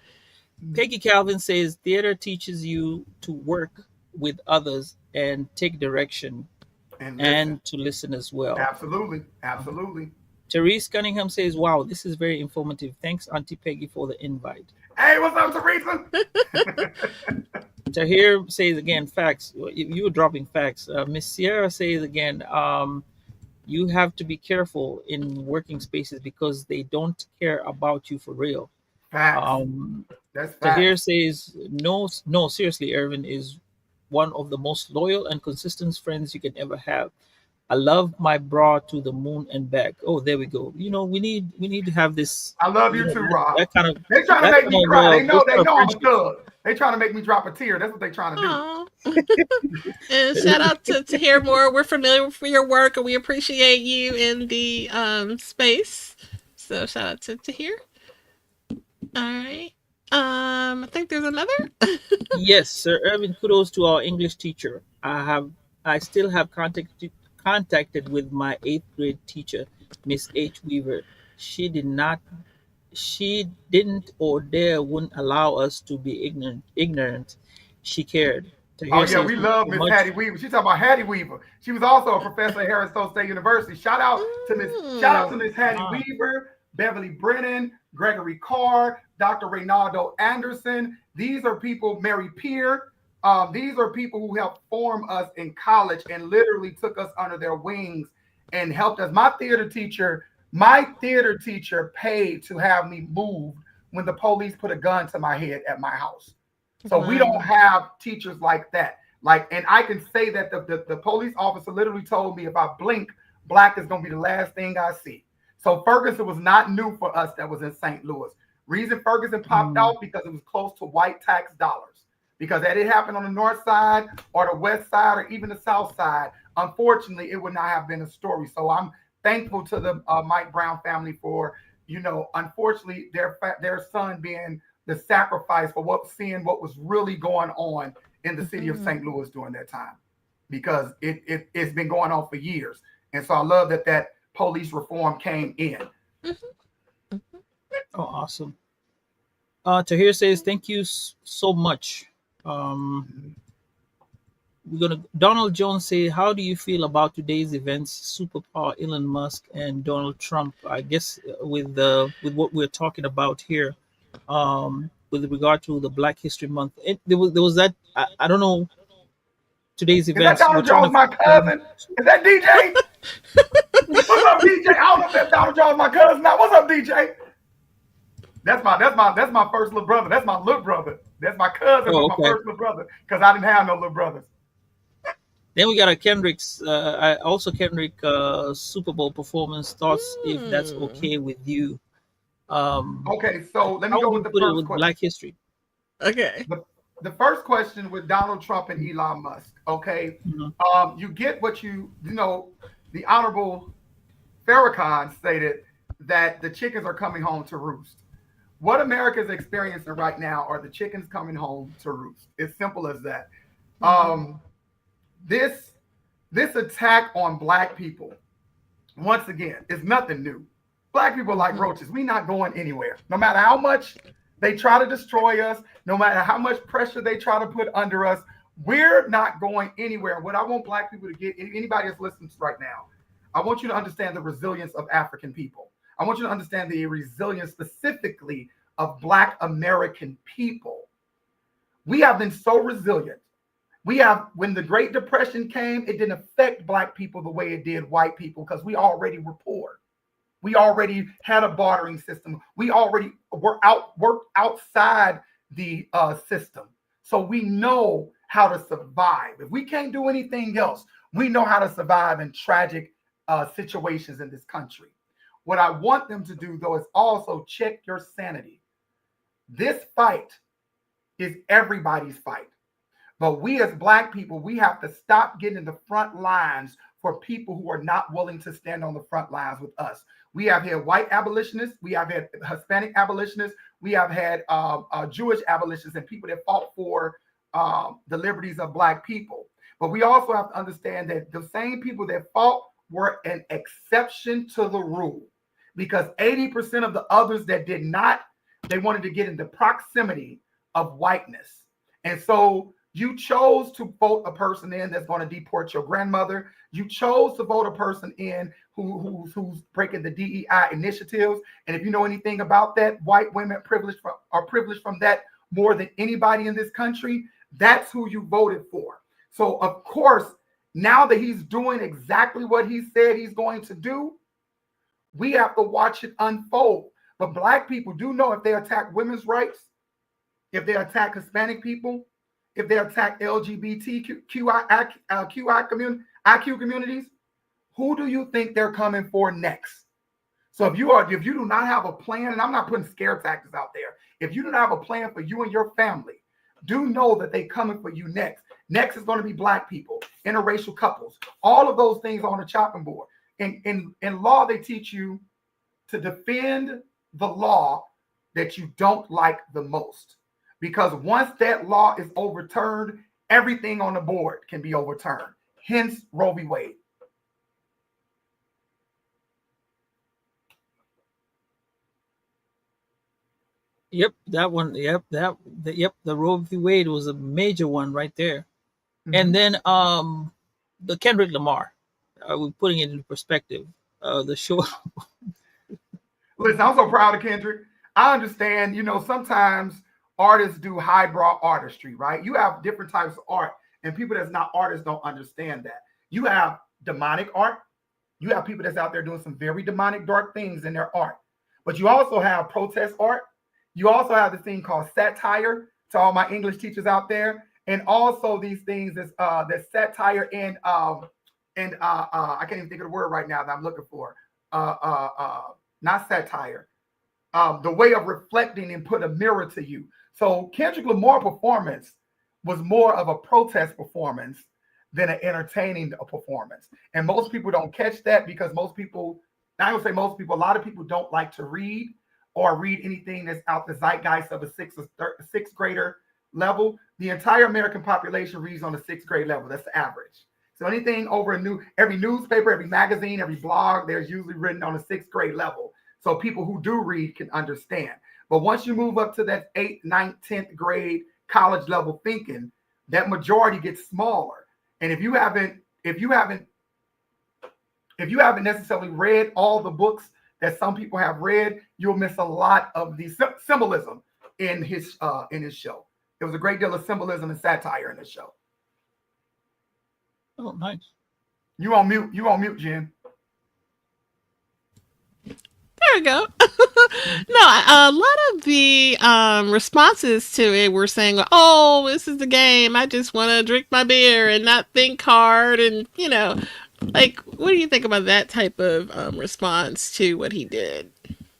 Peggy Calvin says, "Theater teaches you to work with others and take direction And listen. and to listen as well." Absolutely. Absolutely. Therese Cunningham says, "Wow, this is very informative. Thanks, Auntie Peggy, for the invite." Hey, what's up, Teresa? Tahir says again, facts. You were dropping facts. Miss Sierra says again, you have to be careful in working spaces because they don't care about you for real. Facts. Um, That's Tahir facts. says, no, no, seriously, Ervin is one of the most loyal and consistent friends you can ever have. I love my bra to the moon and back. Oh, there we go. We need to have this. I love you too, Rob. That kind of They trying to that make kind me of cry. They know those kind of I'm a friendships. thug. They trying to make me drop a tear. That's what they trying to do. Aw. And shout out to hear more. We're familiar with your work and we appreciate you in the space. So shout out to hear. All right. I think there's another. Yes, Sir Ervin, kudos to our English teacher. I still have contacted with my eighth grade teacher, Miss H. Weaver. She did not she didn't or dare wouldn't allow us to be ignorant. She cared. To Oh hear yeah, says we thank you love so Miss much. Hattie Weaver. She's talking about Hattie Weaver. She was also a professor at Harris State University. Shout out to Miss Hattie Ah, Weaver, Beverly Brennan, Gregory Carr, Dr. Reynaldo Anderson. These are people, Mary Peer. These are people who helped form us in college and literally took us under their wings and helped us. My theater teacher paid to have me moved when the police put a gun to my head at my house. So we don't Wow. have teachers like that. Like, and I can say that the police officer literally told me if I blink, black is gonna be the last thing I see. So Ferguson was not new for us that was in St. Louis. Reason Ferguson popped mm, out because it was close to white tax dollars. Because had it happened on the north side or the west side or even the south side, unfortunately, it would not have been a story. So I'm thankful to the Mike Brown family for, unfortunately, their son being the sacrifice for seeing what was really going on in the city of Mhm. St. Louis during that time, because it's been going on for years. And so I love that police reform came in. Mhm. Mhm. oh, awesome. Tahir says thank you so much. Um, we're gonna Donald Jones say, how do you feel about today's events? Superpower Elon Musk and Donald Trump. I guess with what we're talking about here, with regard to the Black History Month. There was that I don't know today's Is that events. We're Donald trying Jones, to my cousin? Is that DJ? What's up, DJ? I don't know if that's Donald Jones, my cousin. Now, what's up, DJ? That's my first little brother. That's my little brother. That's my cousin, oh, but my okay. first little brother, because I didn't have no little brothers. Then we got a Kendrick's also Kendrick Super Bowl performance thoughts if that's Mm. okay with you. Um, Okay, so let me how go would with you the put it first with question. Black History? Okay. The first question with Donald Trump and Elon Musk. Okay, Mhm. you get what you know. The Honorable Farrakhan stated that the chickens are coming home to roost. What America is experiencing right now are the chickens coming home to roost. It's simple as that. Mhm. Um, this this attack on black people, once again, is nothing new. Black people are like Mhm. roaches. We not going anywhere. No matter how much they try to destroy us, no matter how much pressure they try to put under us, we're not going anywhere. What I want black people to get, anybody that's listening right now, I want you to understand the resilience of African people. I want you to understand the resilience specifically of Black American people. We have been so resilient. When the Great Depression came, it didn't affect Black people the way it did white people because we already were poor. We already had a bartering system. We already worked outside the system. So we know how to survive. If we can't do anything else, we know how to survive in tragic situations in this country. What I want them to do, though, is also check your sanity. This fight is everybody's fight. But we as Black people, we have to stop getting in the front lines for people who are not willing to stand on the front lines with us. We have had white abolitionists, we have had Hispanic abolitionists, we have had Jewish abolitionists and people that fought for the liberties of Black people. But we also have to understand that the same people that fought were an exception to the rule, because 80% of the others that did not, they wanted to get into proximity of whiteness. And so you chose to vote a person in that's going to deport your grandmother. You chose to vote a person in who's breaking the DEI initiatives. And if you know anything about that, white women are privileged from that more than anybody in this country. That's who you voted for. So, of course, now that he's doing exactly what he said he's going to do, we have to watch it unfold. But Black people do know if they attack women's rights, if they attack Hispanic people, if they attack LGBTQI communities, who do you think they're coming for next? So if you do not have a plan, and I'm not putting scare tactics out there, if you do not have a plan for you and your family, do know that they're coming for you next. Next is going to be Black people, interracial couples, all of those things on the chopping board. In law, they teach you to defend the law that you don't like the most. Because once that law is overturned, everything on the board can be overturned. Hence Roe v. Wade. Yep, that one. Yep, the Roe v. Wade was a major one right there. And then the Kendrick Lamar. We're putting it into perspective. The show. Listen, I'm so proud of Kendrick. I understand, sometimes artists do highbrow artistry, right? You have different types of art, and people that's not artists don't understand that. You have demonic art. You have people that's out there doing some very demonic, dark things in their art. But you also have protest art. You also have this thing called satire, to all my English teachers out there. And also these things that's satire and I can't even think of the word right now that I'm looking for. Not satire. The way of reflecting and put a mirror to you. So Kendrick Lamar performance was more of a protest performance than an entertaining performance. And most people don't catch that because most people, I would say most people, a lot of people don't like to read or read anything that's out the zeitgeist of a sixth grader level. The entire American population reads on the sixth grade level. That's the average. So anything over every newspaper, every magazine, every blog, there's usually written on a sixth grade level. So people who do read can understand. But once you move up to that 8th, 9th, 10th grade college level thinking, that majority gets smaller. And if you haven't necessarily read all the books that some people have read, you'll miss a lot of the symbolism in his show. There was a great deal of symbolism and satire in this show. Oh, nice. You on mute, Jen. There we go. No, a lot of the responses to it were saying, "Oh, this is the game. I just want to drink my beer and not think hard." And like, what do you think about that type of response to what he did?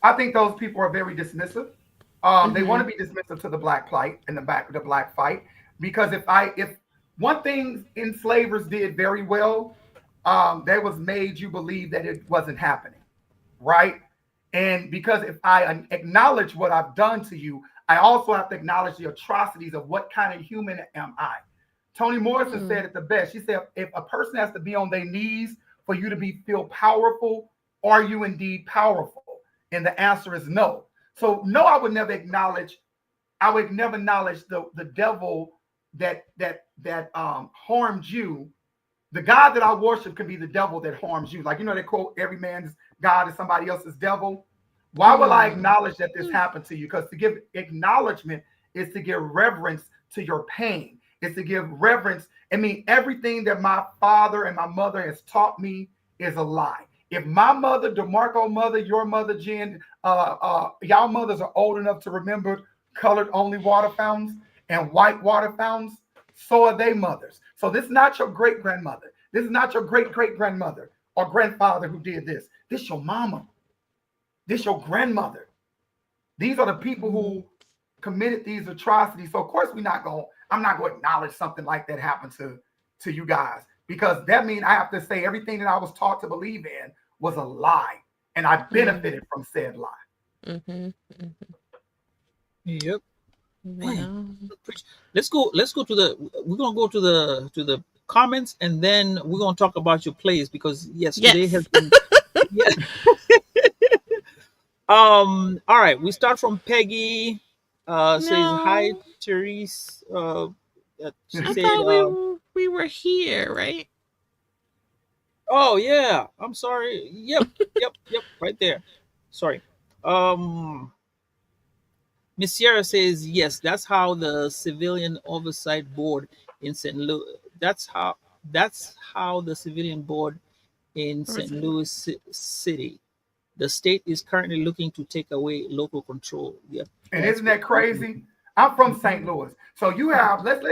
I think those people are very dismissive. They want to be dismissive to the Black plight and the Black fight, because if one thing enslavers did very well, that was made you believe that it wasn't happening, right? And because if I acknowledge what I've done to you, I also have to acknowledge the atrocities of what kind of human am I. Toni Morrison said it the best. She said, if a person has to be on their knees for you to feel powerful, are you indeed powerful? And the answer is no. So no, I would never acknowledge the devil that harmed you. The God that I worship can be the devil that harms you. Like, they quote, every man's God is somebody else's devil. Why will I acknowledge that this happened to you? Because to give acknowledgement is to give reverence to your pain. It's to give reverence. I mean, everything that my father and my mother has taught me is a lie. If my mother, DeMarco mother, your mother, Jen, y'all mothers are old enough to remember colored only water fountains and white water fountains, so are they mothers. So this is not your great grandmother. This is not your great great grandmother or grandfather who did this. This is your mama. This is your grandmother. These are the people who committed these atrocities. So of course I'm not going to acknowledge something like that happened to you guys, because that means I have to say everything that I was taught to believe in was a lie, and I benefited from said lie. Yep. Wow. Let's go to the comments, and then we're gonna talk about your plays, because today has been all right, we start from Peggy. Says hi, Therese. She I said thought we were here, right? Oh yeah, I'm sorry. Yep, right there. Sorry. Miss Sierra says yes. That's how the Civilian Oversight Board in St. Louis. That's how the Civilian Board in St. Louis City. The state is currently looking to take away local control. Yep, And that's isn't what. that crazy? I'm from St. Louis. So you have, let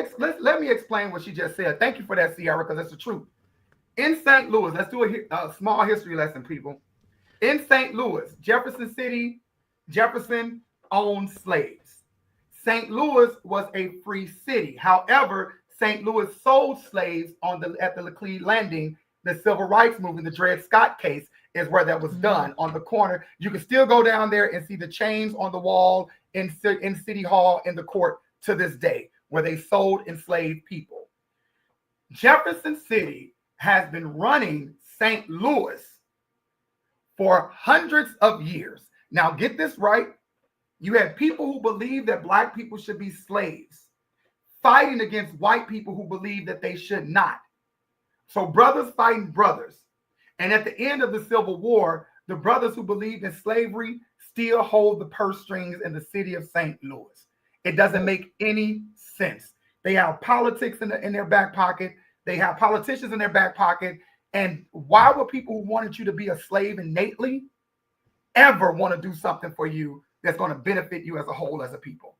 me explain what she just said. Thank you for that, Sierra, because that's the truth. In St. Louis, let's do a small history lesson, people. In St. Louis, Jefferson City, Jefferson owned slaves. St. Louis was a free city. However, St. Louis sold slaves at the Laclede Landing. The Civil Rights Movement, the Dred Scott case, is where that was done on the corner. You can still go down there and see the chains on the wall in City Hall in the court to this day, where they sold enslaved people. Jefferson City has been running St. Louis for hundreds of years. Now, get this right. You had people who believe that black people should be slaves fighting against white people who believe that they should not. So brothers fighting brothers. And at the end of the Civil War, the brothers who believed in slavery still hold the purse strings in the city of St. Louis. It doesn't make any sense. They have politics in their back pocket. They have politicians in their back pocket. And why would people who wanted you to be a slave innately ever want to do something for you that's going to benefit you as a whole, as a people?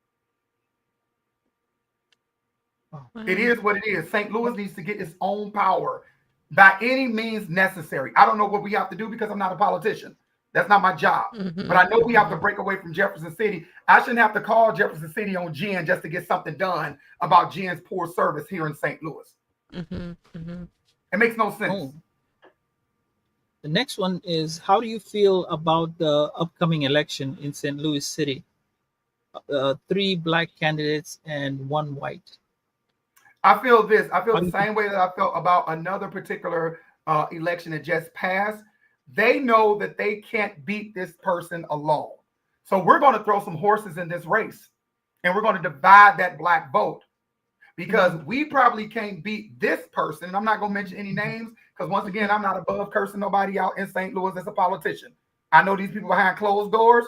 It is what it is. St. Louis needs to get its own power by any means necessary. I don't know what we have to do because I'm not a politician. That's not my job. But I know we have to break away from Jefferson City. I shouldn't have to call Jefferson City on Jen just to get something done about Jen's poor service here in St. Louis. It makes no sense. Oh. The next one is, how do you feel about the upcoming election in St. Louis City? 3 black candidates and 1 white. I feel this. I feel the same way that I felt about another particular election that just passed. They know that they can't beat this person alone. So we're going to throw some horses in this race, and we're going to divide that black vote, because we probably can't beat this person. And I'm not going to mention any names, because once again, I'm not above cursing nobody out in St. Louis as a politician. I know these people behind closed doors,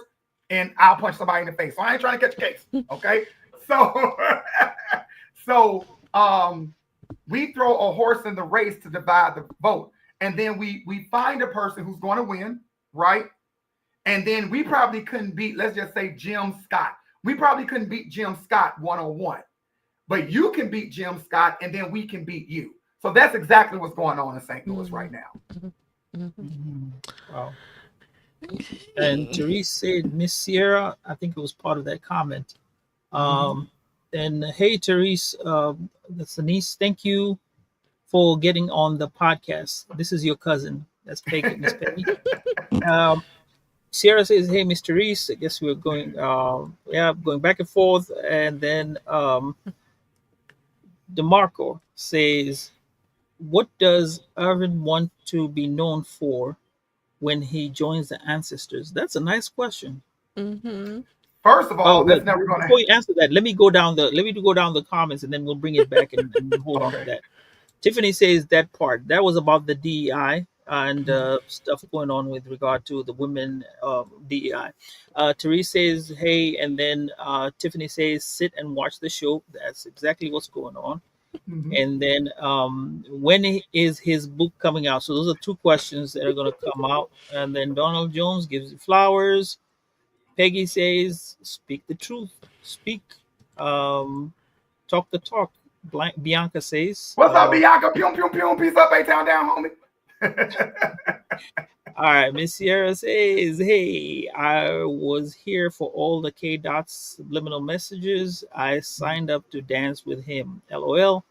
and I'll punch somebody in the face. So I ain't trying to catch a case. Okay. So we throw a horse in the race to divide the vote. And then we find a person who's going to win, right? And then we probably couldn't beat, let's just say, Jim Scott. We probably couldn't beat Jim Scott 1-on-1. But you can beat Jim Scott, and then we can beat you. So that's exactly what's going on in St. Louis right now. Wow. And Therese said, Miss Sierra, I think it was part of that comment. And hey, Therese, that's the niece. Thank you for getting on the podcast. This is your cousin. That's Peggy, Miss Peggy. Sierra says, hey, Miss Therese, I guess we're going, going back and forth. And then DeMarco says, what does Ervin want to be known for when he joins the ancestors? That's a nice question. First of all, that's never going to. Before you answer that, let me go down the comments, and then we'll bring it back and hold on to that. Tiffany says that part that was about the DEI and stuff going on with regard to the women DEI. Therese says, hey, and then Tiffany says, sit and watch the show. That's exactly what's going on. And then when is his book coming out? So those are 2 questions that are going to come out. And then Donald Jones gives you flowers. Peggy says, speak the truth. Speak. Talk the talk. Bianca says, what's up, Bianca? Pew, pew, pew. Peace up, A-Town down, homie. All right, Miss Sierra says, hey, I was here for all the K-Dot's subliminal messages. I signed up to dance with him. LOL.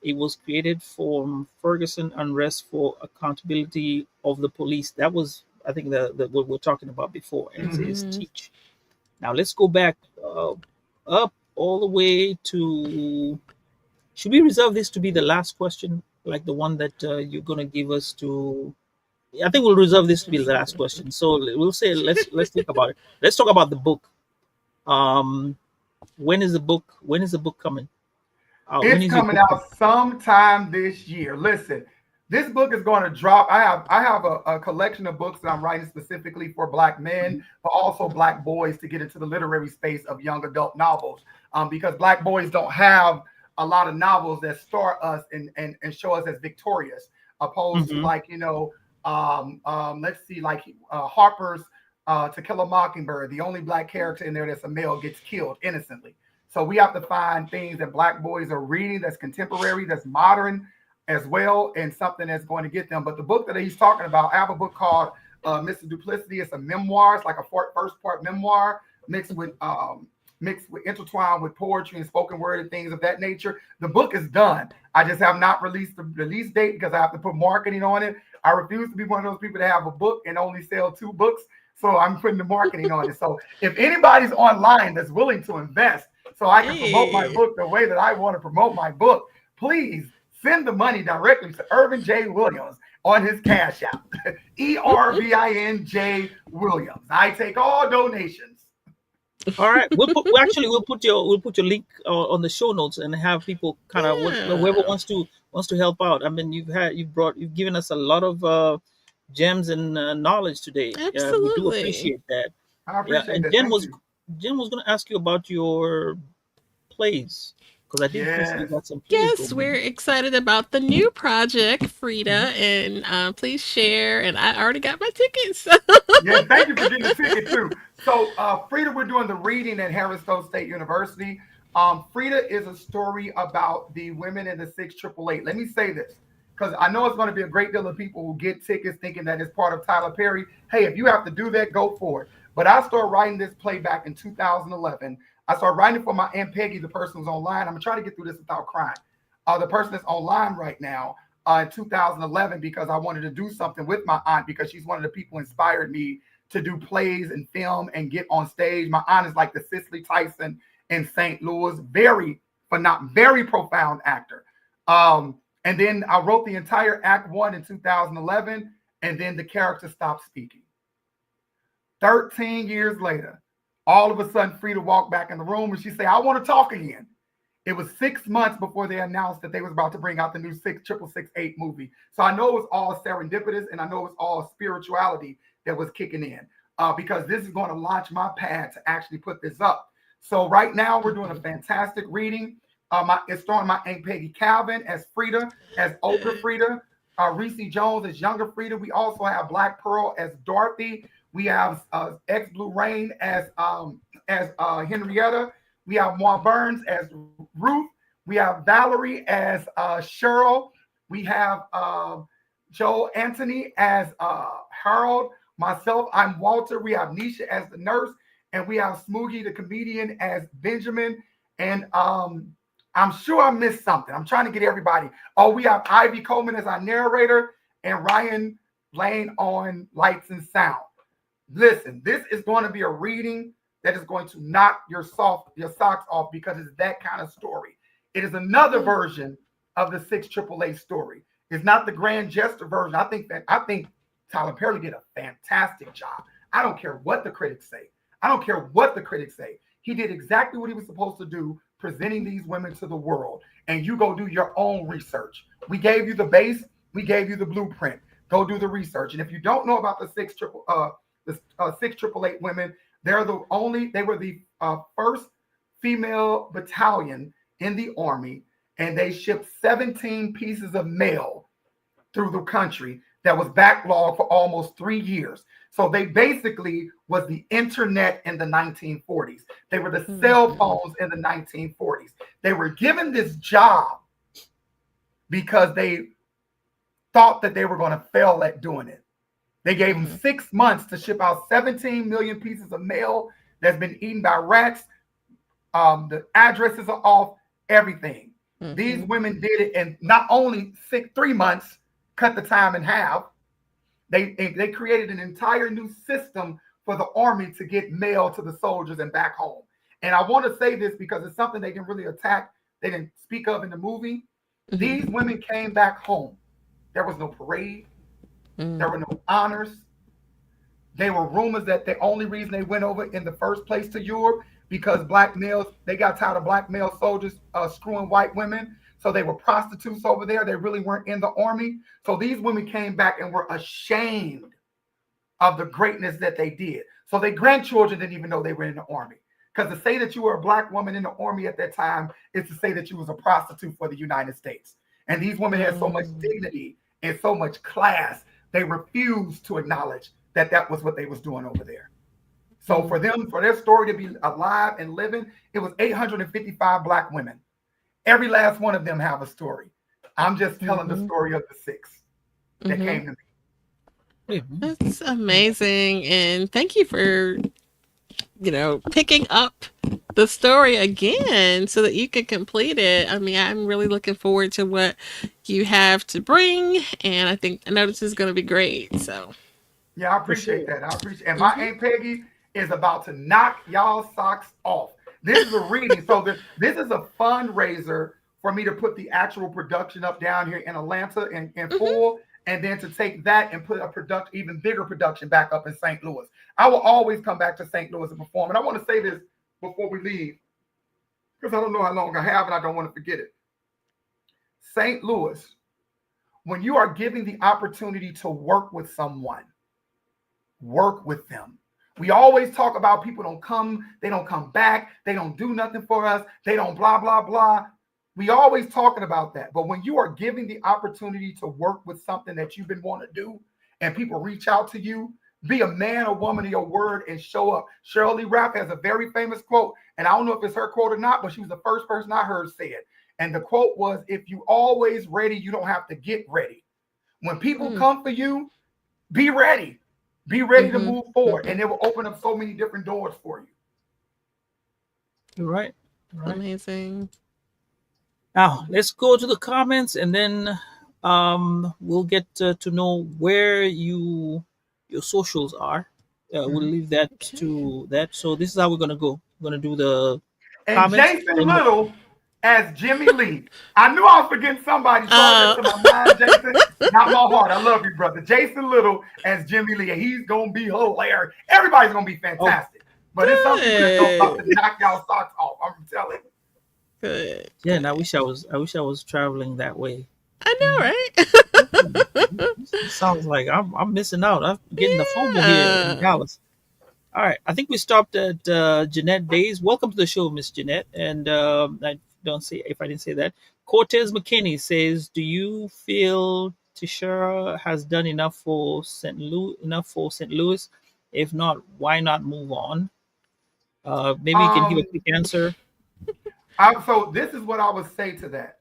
It was created from Ferguson unrest for accountability of the police. That was, I think, the what we're talking about before. And it says teach. Now let's go back up all the way to. Should we reserve this to be the last question, like the one that you're going to give us to? I think we'll reserve this to be the last question. So we'll say let's think about it. Let's talk about the book. When is the book coming? It's coming out sometime this year. Listen, This book is going to drop. I have a collection of books that I'm writing specifically for Black men, Mhm. but also Black boys to get into the literary space of young adult novels. Because Black boys don't have a lot of novels that start us and show us as victorious, opposed to, Mhm. like, let's see, like Harper's To Kill a Mockingbird. The only Black character in there that's a male gets killed innocently. So we have to find things that Black boys are reading that's contemporary, that's modern as well, and something that's going to get them. But the book that he's talking about, I have a book called Mr. Duplicity. It's a memoir. It's like a first part memoir mixed with intertwined with poetry and spoken word and things of that nature. The book is done. I just have not released the release date because I have to put marketing on it. I refuse to be one of those people that have a book and only sell 2 books. So I'm putting the marketing on it. So if anybody's online that's willing to invest so I can promote my Hey. book the way that I want to promote my book, please send the money directly to Ervin J. Williams on his Cash App. ERVINJ Williams. I take all donations. All right, we'll put your link on the show notes and have people kind of whoever Yeah. wants to help out. I mean, you've given us a lot of gems and knowledge today. We do Absolutely. appreciate that. I Yeah, appreciate and that. Thank you. Jen was going to ask you about your plays because I did see you Yes. got some plays Yes, going we're on. excited about the new project, Mhm. Freeda, and please share. And I already got my tickets. Yes, thank you for getting the ticket too. So, Frida, we're doing the reading at Harrisville State University. Frida is a story about the women in the 6888. Let me say this because I know it's going to be a great deal of people who get tickets thinking that it's part of Tyler Perry. Hey, if you have to do that, go for it. But I started writing this play back in 2011. I started writing for my Aunt Peggy, the person who's online. I'm going to try to get through this without crying. The person that's online right now in 2011 because I wanted to do something with my aunt because she's one of the people who inspired me to do plays and film and get on stage. My aunt is like the Cicely Tyson in St. Louis, but not very profound actor. And then I wrote the entire Act One in 2011, and then the character stopped speaking. 13 years later, all of a sudden, Frida walked back in the room and she said, "I want to talk again." It was 6 months before they announced that they was about to bring out the new 66668 movie. So I know it was all serendipitous, and I know it was all spirituality that was kicking in because this is going to launch my path to actually put this up. So right now we're doing a fantastic reading. It's starring my Aunt Peggy Calvin as Frida, as older Frida. Reese Jones as younger Frida. We also have Black Pearl as Dorothy. We have X Blue Rain as Henrietta. We have Moa Burns as Ruth. We have Valerie as Cheryl. We have Joe Anthony as Harold. Myself, I'm Walter. We have Nisha as the nurse. And we have Smoogie, the comedian, as Benjamin. And I'm sure I missed something. I'm trying to get everybody. Oh, we have Ivy Coleman as our narrator and Ryan Lane on lights and sound. Listen, this is going to be a reading that is going to knock your socks off because it's that kind of story. It is another version of the 6888 story. It's not the grand gesture version. I think Tyler Perry did a fantastic job. I don't care what the critics say. I don't care what the critics say. He did exactly what he was supposed to do, presenting these women to the world. And you go do your own research. We gave you the base. We gave you the blueprint. Go do the research. And if you don't know about the 6888 women, they were the first female battalion in the Army, and they shipped 17 pieces of mail through the country that was backlogged for almost 3 years. So they basically was the internet in the 1940s. They were the cell phones in the 1940s. They were given this job because they thought that they were going to fail at doing it. They gave them 6 months to ship out 17 million pieces of mail that's been eaten by rats. The addresses are off, everything. These women did it in not only 3 months, cut the time in half. They created an entire new system for the Army to get mail to the soldiers and back home. And I want to say this because it's something they didn't really attack. They didn't speak of in the movie. These women came back home. There was no parade. There were no honors. There were rumors that the only reason they went over in the first place to Europe because black males, they got tired of black male soldiers screwing white women. So they were prostitutes over there. They really weren't in the army. So these women came back and were ashamed of the greatness that they did. So their grandchildren didn't even know they were in the army. Because to say that you were a black woman in the army at that time is to say that you was a prostitute for the United States. And these women had so much dignity and so much class, they refused to acknowledge that that was what they was doing over there. So for them, for their story to be alive and living, it was 855 black women. Every last one of them have a story. I'm just telling the story of the 6 that came to me. That's amazing. And thank you for, picking up the story again so that you can complete it. I mean, I'm really looking forward to what you have to bring. And I know this is going to be great. So, yeah, I appreciate that. I appreciate it. And my Aunt Peggy is about to knock y'all socks off. This is a reading. So this is a fundraiser for me to put the actual production up down here in Atlanta in full. And then to take that and put a even bigger production back up in St. Louis. I will always come back to St. Louis and perform. And I want to say this before we leave, because I don't know how long I have and I don't want to forget it. St. Louis, when you are given the opportunity to work with someone, work with them. We always talk about people don't come, they don't come back, they don't do nothing for us, they don't blah, blah, blah. We always talking about that. But when you are giving the opportunity to work with something that you've been wanting to do and people reach out to you, be a man or woman of your word and show up. Shirley Rapp has a very famous quote, and I don't know if it's her quote or not, but she was the first person I heard say it. And the quote was, if you always ready, you don't have to get ready. When people come for you, be ready. Be ready to move forward. And it will open up so many different doors for you. You're right. Amazing. Now, let's go to the comments and then we'll get to know where your socials are. We'll leave that to that. So this is how we're going to go. We're going to do the comments. Jason Little as Jimmy Lee. I knew I was forgetting somebody. So I to my mind, Jason, not my heart. I love you, brother. Jason Little as Jimmy Lee. And he's going to be hilarious. Everybody's going to be fantastic. But it's something that's about to knock y'all socks off. I'm telling you. Good. Yeah, and I wish I was traveling that way. I know, right? It sounds like I'm missing out. I'm getting the FOMO here in Dallas. All right, I think we stopped at Jeanette Days. Welcome to the show, Miss Jeanette. And I don't say if I didn't say that. Cortez McKinney says, "Do you feel Tishara has done enough for St. Louis? If not, why not move on?" Maybe you can give a quick answer. So this is what I would say to that.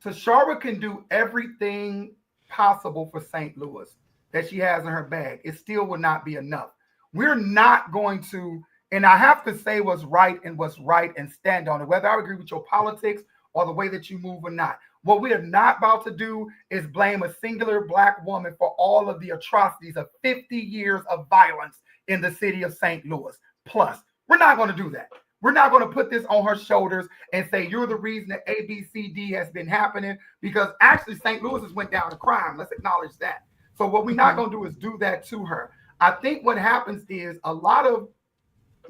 Tishara can do everything possible for St. Louis that she has in her bag. It still would not be enough. We're not going to, and I have to say what's right and stand on it, whether I agree with your politics or the way that you move or not. What we are not about to do is blame a singular black woman for all of the atrocities of 50 years of violence in the city of St. Louis. Plus, we're not going to do that. We're not going to put this on her shoulders and say, you're the reason that ABCD has been happening, because actually St. Louis has went down to crime. Let's acknowledge that. So what we're not going to do is do that to her. I think what happens is now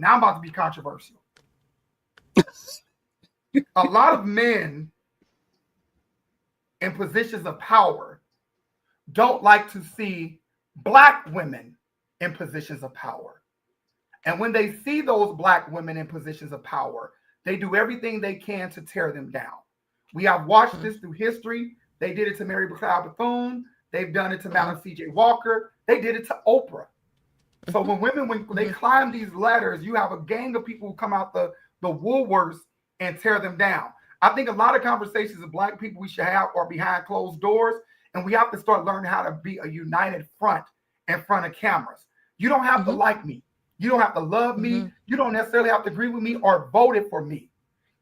I'm about to be controversial. A lot of men in positions of power don't like to see black women in positions of power. And when they see those black women in positions of power, they do everything they can to tear them down. We have watched this through history. They did it to Mary McLeod Bethune. They've done it to Madam C.J. Walker. They did it to Oprah. So when they climb these ladders, you have a gang of people who come out the woolworths and tear them down. I think a lot of conversations of black people we should have are behind closed doors, and we have to start learning how to be a united front in front of cameras. You don't have to like me. You don't have to love me. You don't necessarily have to agree with me or vote it for me.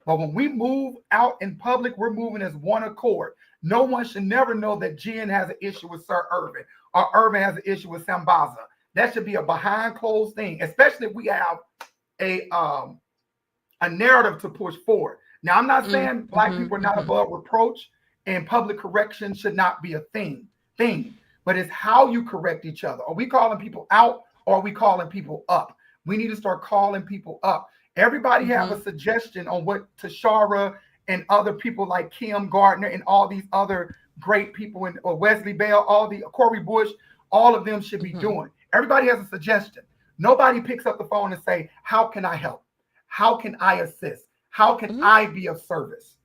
But when we move out in public, we're moving as one accord. No one should never know that Jen has an issue with Sir Ervin or Ervin has an issue with Sambaza. That should be a behind closed thing, especially if we have a narrative to push forward. Now, I'm not saying black people are not above reproach and public correction should not be a thing, but it's how you correct each other. Are we calling people out or are we calling people up? We need to start calling people up. Everybody have a suggestion on what Tishara and other people like Kim Gardner and all these other great people, and or Wesley Bell, all the Corey Bush, all of them should be doing. Everybody has a suggestion. Nobody picks up the phone and say, how can I help? How can I assist? How can I be of service?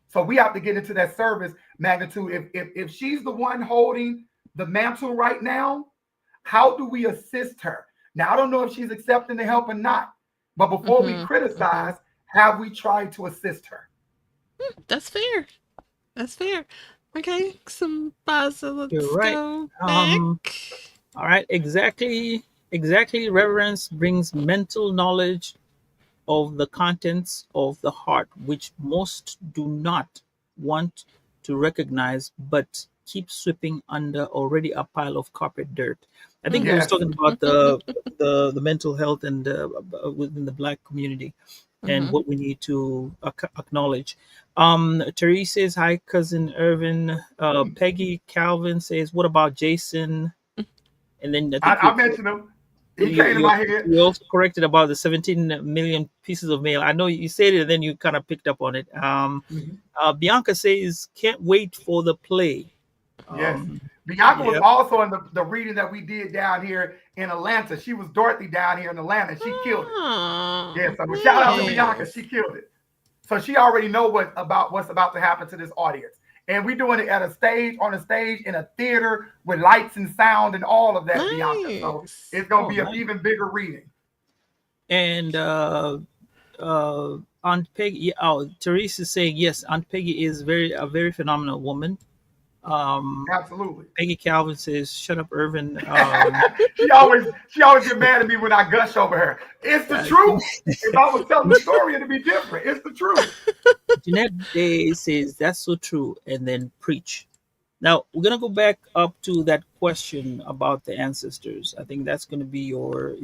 So we have to get into that service magnitude. If she's the one holding the mantle right now, how do we assist her? Now, I don't know if she's accepting the help or not, but before we criticize, have we tried to assist her? That's fair. That's fair. Okay, Sambaza, let's You're right. go back. All right, exactly. Reverence brings mental knowledge of the contents of the heart, which most do not want to recognize, but keep sweeping under already a pile of carpet dirt. I think he was talking about the mental health and within the Black community, and what we need to acknowledge. Therese says, hi, cousin Ervin. Peggy Calvin says, what about Jason? And then I mentioned him. He came to my head. You also corrected about the 17 million pieces of mail. I know you said it and then you kind of picked up on it. Bianca says, can't wait for the play. Yes. Bianca was also in the reading that we did down here in Atlanta. She was Dorothy down here in Atlanta. She killed it. Yeah, so shout out to Bianca. She killed it. So she already know what's about to happen to this audience. And we're doing it on a stage, in a theater with lights and sound and all of that, Bianca. So it's going to be an even bigger reading. And Aunt Peggy, Therese is saying, yes, Aunt Peggy is a very phenomenal woman. Absolutely. Peggy Calvin says, shut up, Ervin. She always get mad at me when I gush over her. It's the truth. If I was telling the story, it'd be different. It's the truth. Jeanette Day says, that's so true, and then preach. Now we're gonna go back up to that question about the ancestors. I think that's gonna be your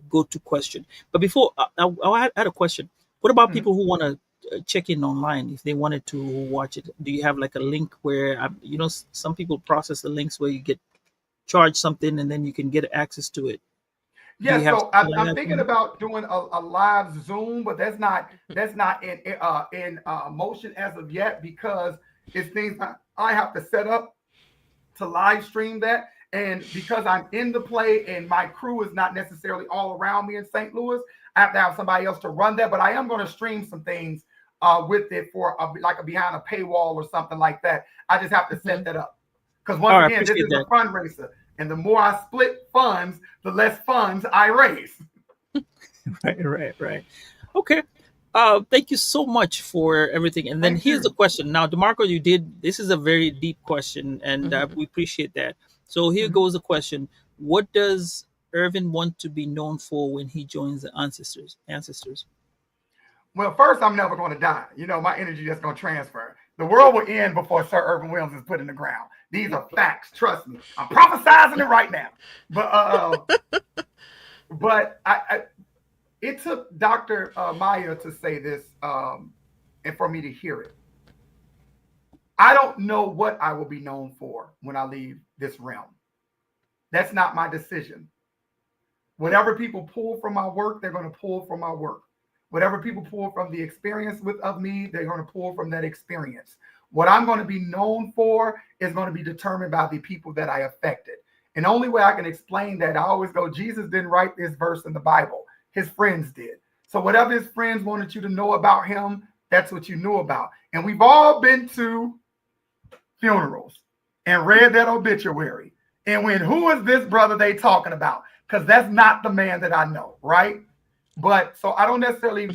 go-to question. But before I had a question. What about people who want to check in online if they wanted to watch it? Do you have like a link where some people process the links where you get charged something and then you can get access to it? Yeah, so I'm thinking about doing a live Zoom, but that's not in motion as of yet, because it's things I have to set up to live stream that. And because I'm in the play and my crew is not necessarily all around me in St. Louis, I have to have somebody else to run that. But I am going to stream some things with it for like a behind a paywall or something like that. I just have to set that up. Because once again, this is a fundraiser. And the more I split funds, the less funds I raise. Right. Okay. Thank you so much for everything. And then here's the question. Now, DeMarco, this is a very deep question, and we appreciate that. So here goes the question. What does Ervin want to be known for when he joins the ancestors? Well, first, I'm never going to die. My energy just going to transfer. The world will end before Sir Ervin Williams is put in the ground. These are facts. Trust me. I'm prophesizing it right now. But it took Dr. Maya to say this and for me to hear it. I don't know what I will be known for when I leave this realm. That's not my decision. Whatever people pull from my work, they're going to pull from my work. Whatever people pull from the experience of me, they're going to pull from that experience. What I'm going to be known for is going to be determined by the people that I affected. And the only way I can explain that, I always go, Jesus didn't write this verse in the Bible. His friends did. So whatever his friends wanted you to know about him, that's what you knew about. And we've all been to funerals and read that obituary. And who is this brother they talking about? Because that's not the man that I know, right? But so I don't necessarily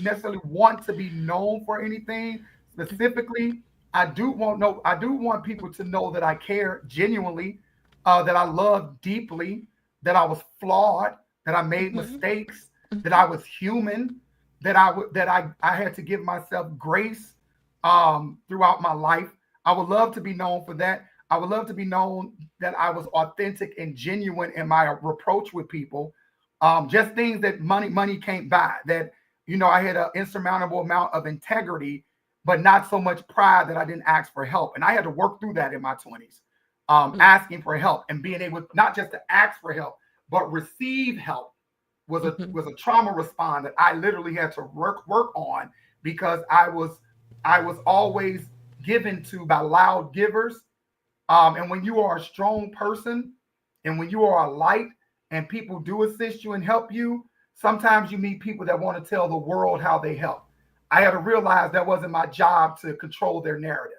want to be known for anything specifically. I do want people to know that I care genuinely, that I love deeply, that I was flawed, that I made mistakes, that I was human, that I had to give myself grace throughout my life. I would love to be known for that. I would love to be known that I was authentic and genuine in my approach with people. Just things that money can't buy, that, I had an insurmountable amount of integrity, but not so much pride that I didn't ask for help. And I had to work through that in my 20s, asking for help and being able not just to ask for help, but receive help Mhm. was a trauma response that I literally had to work on because I was always given to by loud givers. And when you are a strong person and when you are a light and people do assist you and help you, sometimes you meet people that want to tell the world how they help. I had to realize that wasn't my job to control their narrative.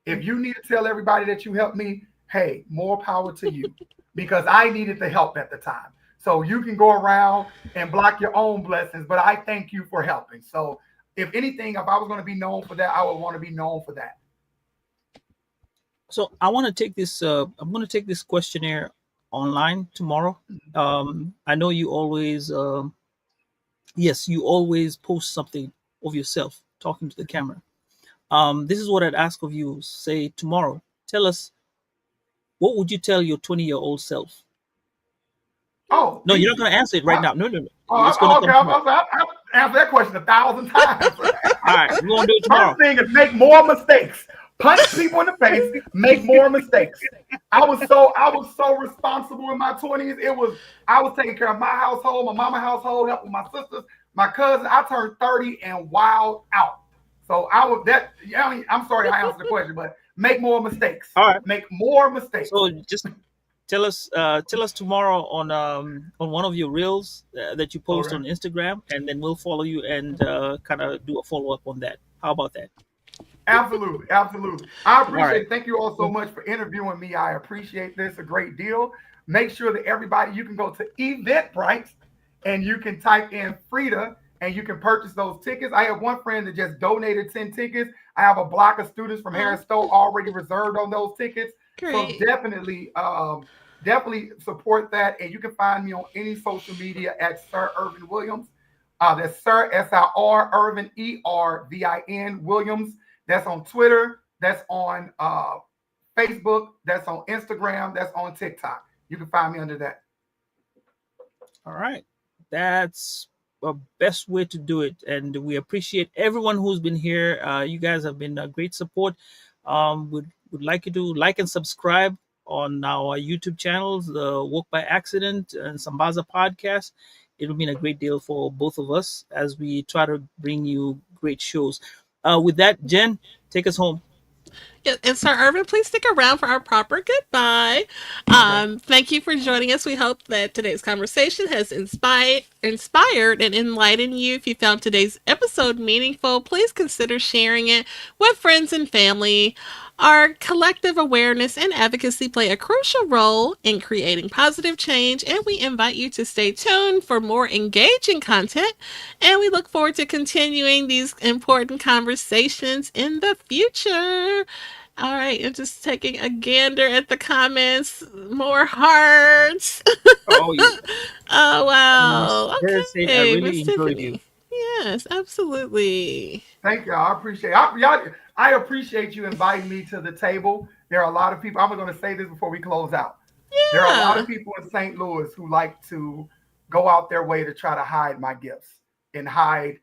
If you need to tell everybody that you helped me, hey, more power to you because I needed the help at the time. So you can go around and block your own blessings, but I thank you for helping. So if anything, if I was going to be known for that, I would want to be known for that. So I want to take this. I'm going to take this questionnaire online tomorrow. I know you always, yes, you always post something of yourself talking to the camera. This is what I'd ask of you. Say tomorrow. Tell us, what would you tell your 20-year-old self? Oh, No, you're not easy. going to answer it right now. No, no, no. It's going to Oh, okay. come tomorrow. I've answered that question 1,000 times. All right, we're going to do it tomorrow. First thing is make more mistakes. Punch people in the face, make more mistakes. I was so responsible in my 20s. I was taking care of my household, my mama household, helping my sisters, my cousins. I turned 30 and wild out. So I was that. I mean, I'm sorry I answered the question, but make more mistakes. All right. Make more mistakes. So just tell us tomorrow on one of your reels that you post Okay. on Instagram, and then we'll follow you and kind of do a follow up on that. How about that? Absolutely, absolutely. I All appreciate right. it. Thank you all so much for interviewing me. I appreciate this a great deal. Make sure that everybody, you can go to Eventbrite and you can type in Freeda and you can purchase those tickets. I have one friend that just donated 10 tickets. I have a block of students from Harris Stowe already reserved on those tickets. So Great. definitely support that. And you can find me on any social media at Sir Ervin Williams. That's Sir SIR Ervin ERVIN Williams. That's on Twitter. That's on Facebook. That's on Instagram. That's on TikTok. You can find me under that. All right. That's the best way to do it. And we appreciate everyone who's been here. You guys have been a great support. Would like you to like and subscribe on our YouTube channels, the Walk by Accident and Sambaza podcast. It'll mean a great deal for both of us as we try to bring you great shows. With that, Jen, take us home. Yeah, and Sir Irvin, please stick around for our proper goodbye. Okay. Thank you for joining us. We hope that today's conversation has inspired and enlightened you. If you found today's episode meaningful, please consider sharing it with friends and family. Our collective awareness and advocacy play a crucial role in creating positive change, and we invite you to stay tuned for more engaging content. And we look forward to continuing these important conversations in the future. All right, and just taking a gander at the comments. More hearts. Oh, yeah. Oh, Miss wow. Jen said, I Okay, really Miss enjoyed you. Tiffany. Yes, absolutely. Thank you. I appreciate I appreciate you inviting me to the table. There are a lot of people. I'm going to say this before we close out. There are a lot Yeah. of people in St. Louis who like to go out their way to try to hide my gifts and hide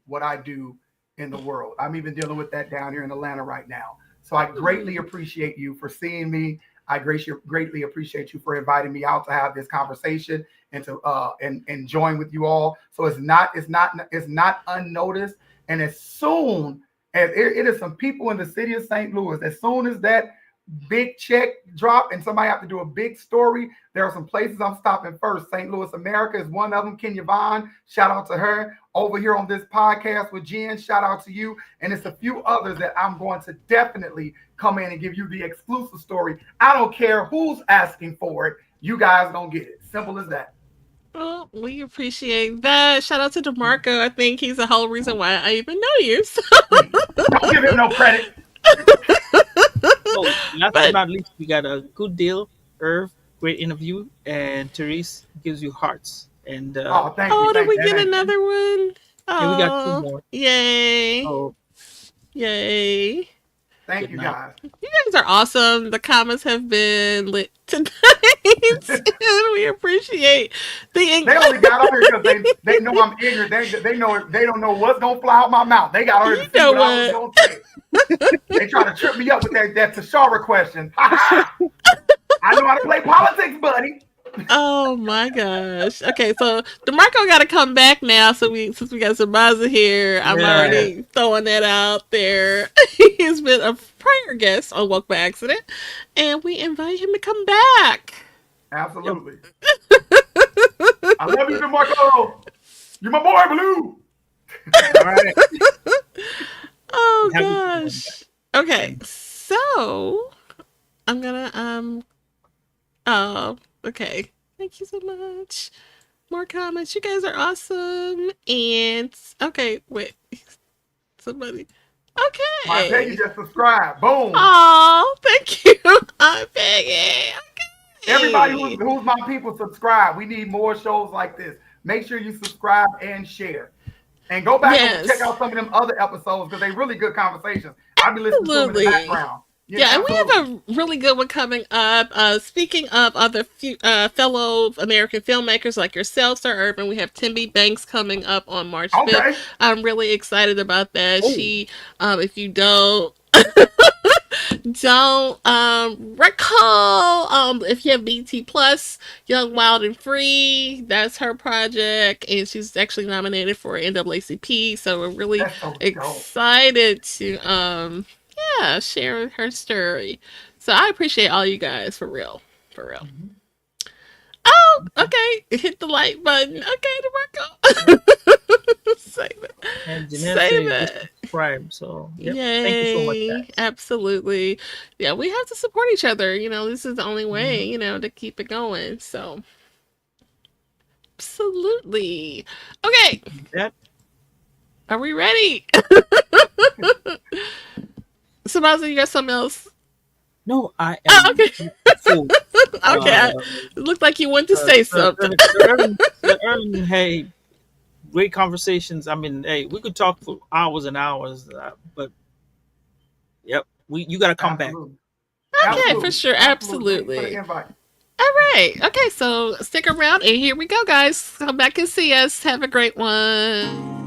what I do in the world. I'm even dealing with that down here in Atlanta right now. So I greatly appreciate you for seeing me. I greatly appreciate you for inviting me out to have this conversation and to and join with you all. So it's not unnoticed. And as soon as it is some people in the city of St. Louis, as soon as that big check drop and somebody have to do a big story, there are some places I'm stopping first. St. Louis America is one of them. Kenya Vaughn, shout out to her. Over here on this podcast with Jen, shout out to you. And it's a few others that I'm going to definitely come in and give you the exclusive story. I don't care who's asking for it. You guys gonna get it. Simple as that. Well, we appreciate that. Shout out to DeMarco. I think he's the whole reason why I even know you. So, Don't give him no credit. So, last but but not least, we got a good deal. Irv, great interview. And Therese gives you hearts. And Oh, thank you, oh, did thank we you, get thank you. another one? yeah, we got two Oh, more. yay. So, Yay. Thank good you, night. guys. You guys are awesome. The comments have been lit tonight. And we appreciate the They only got on here because they know I'm ignorant. They don't know what's gonna fly out my mouth. They got on here You to see know what I was what? gonna say. They try to trip me up with that Tashara question. Ha ha! I know how to play politics, buddy. Oh my gosh. Okay, so DeMarco got to come back now. So since we got Sambaza here, I'm Yeah. already throwing that out there. He's been a prior guest on Woke by Accident, and we invite him to come back. Yep. Absolutely. I love you, DeMarco. You're my boy, Blue. All right. Oh Happy to have him back. gosh. Okay, And so I'm gonna oh, okay. Thank you so much. More comments. You guys are awesome. And okay, wait. Somebody. My Peggy Okay. just subscribed. Boom. Oh, thank you. I'm Peggy. Everybody Okay. who's my people, subscribe. We need more shows like this. Make sure you subscribe and share. And go back and check Yes. out some of them other episodes because they really good conversations. I'll be listening to them in the Absolutely. background. Yeah, Yeah, and we absolutely. have a really good one coming up. Speaking of other fellow American filmmakers like yourself, Sir Ervin, we have Timby Banks coming up on March 5th. Okay. I'm really excited about that. oh, She, if you don't recall, if you have BT Plus, Young, Wild, and Free, that's her project, and she's actually nominated for NAACP. So we're really That's so dope. excited to yeah, share her story. So I appreciate all you guys for real. For real. Mhm. Oh, okay. okay. Hit the like button. Okay, Yep. to Save it. And Jeanette Save said just it. subscribe. So, yep. Thank you so much, Yay. guys. Absolutely. Yeah, we have to support each other. This is the only way, Mhm. to keep it going. So, absolutely. Okay, That are we ready? Samantha, you got something else? no, I Oh, am okay. full. Okay. Uh, It looked like you wanted to say something. Sir Erwin, hey, great conversations. I mean, hey, we could talk for hours and hours, but yep, you got to come back. Absolutely. Okay, for Absolutely. sure. Absolutely. Thank you for the Absolutely. invite. All right. Okay, so stick around and here we go, guys. Come back and see us. Have a great one.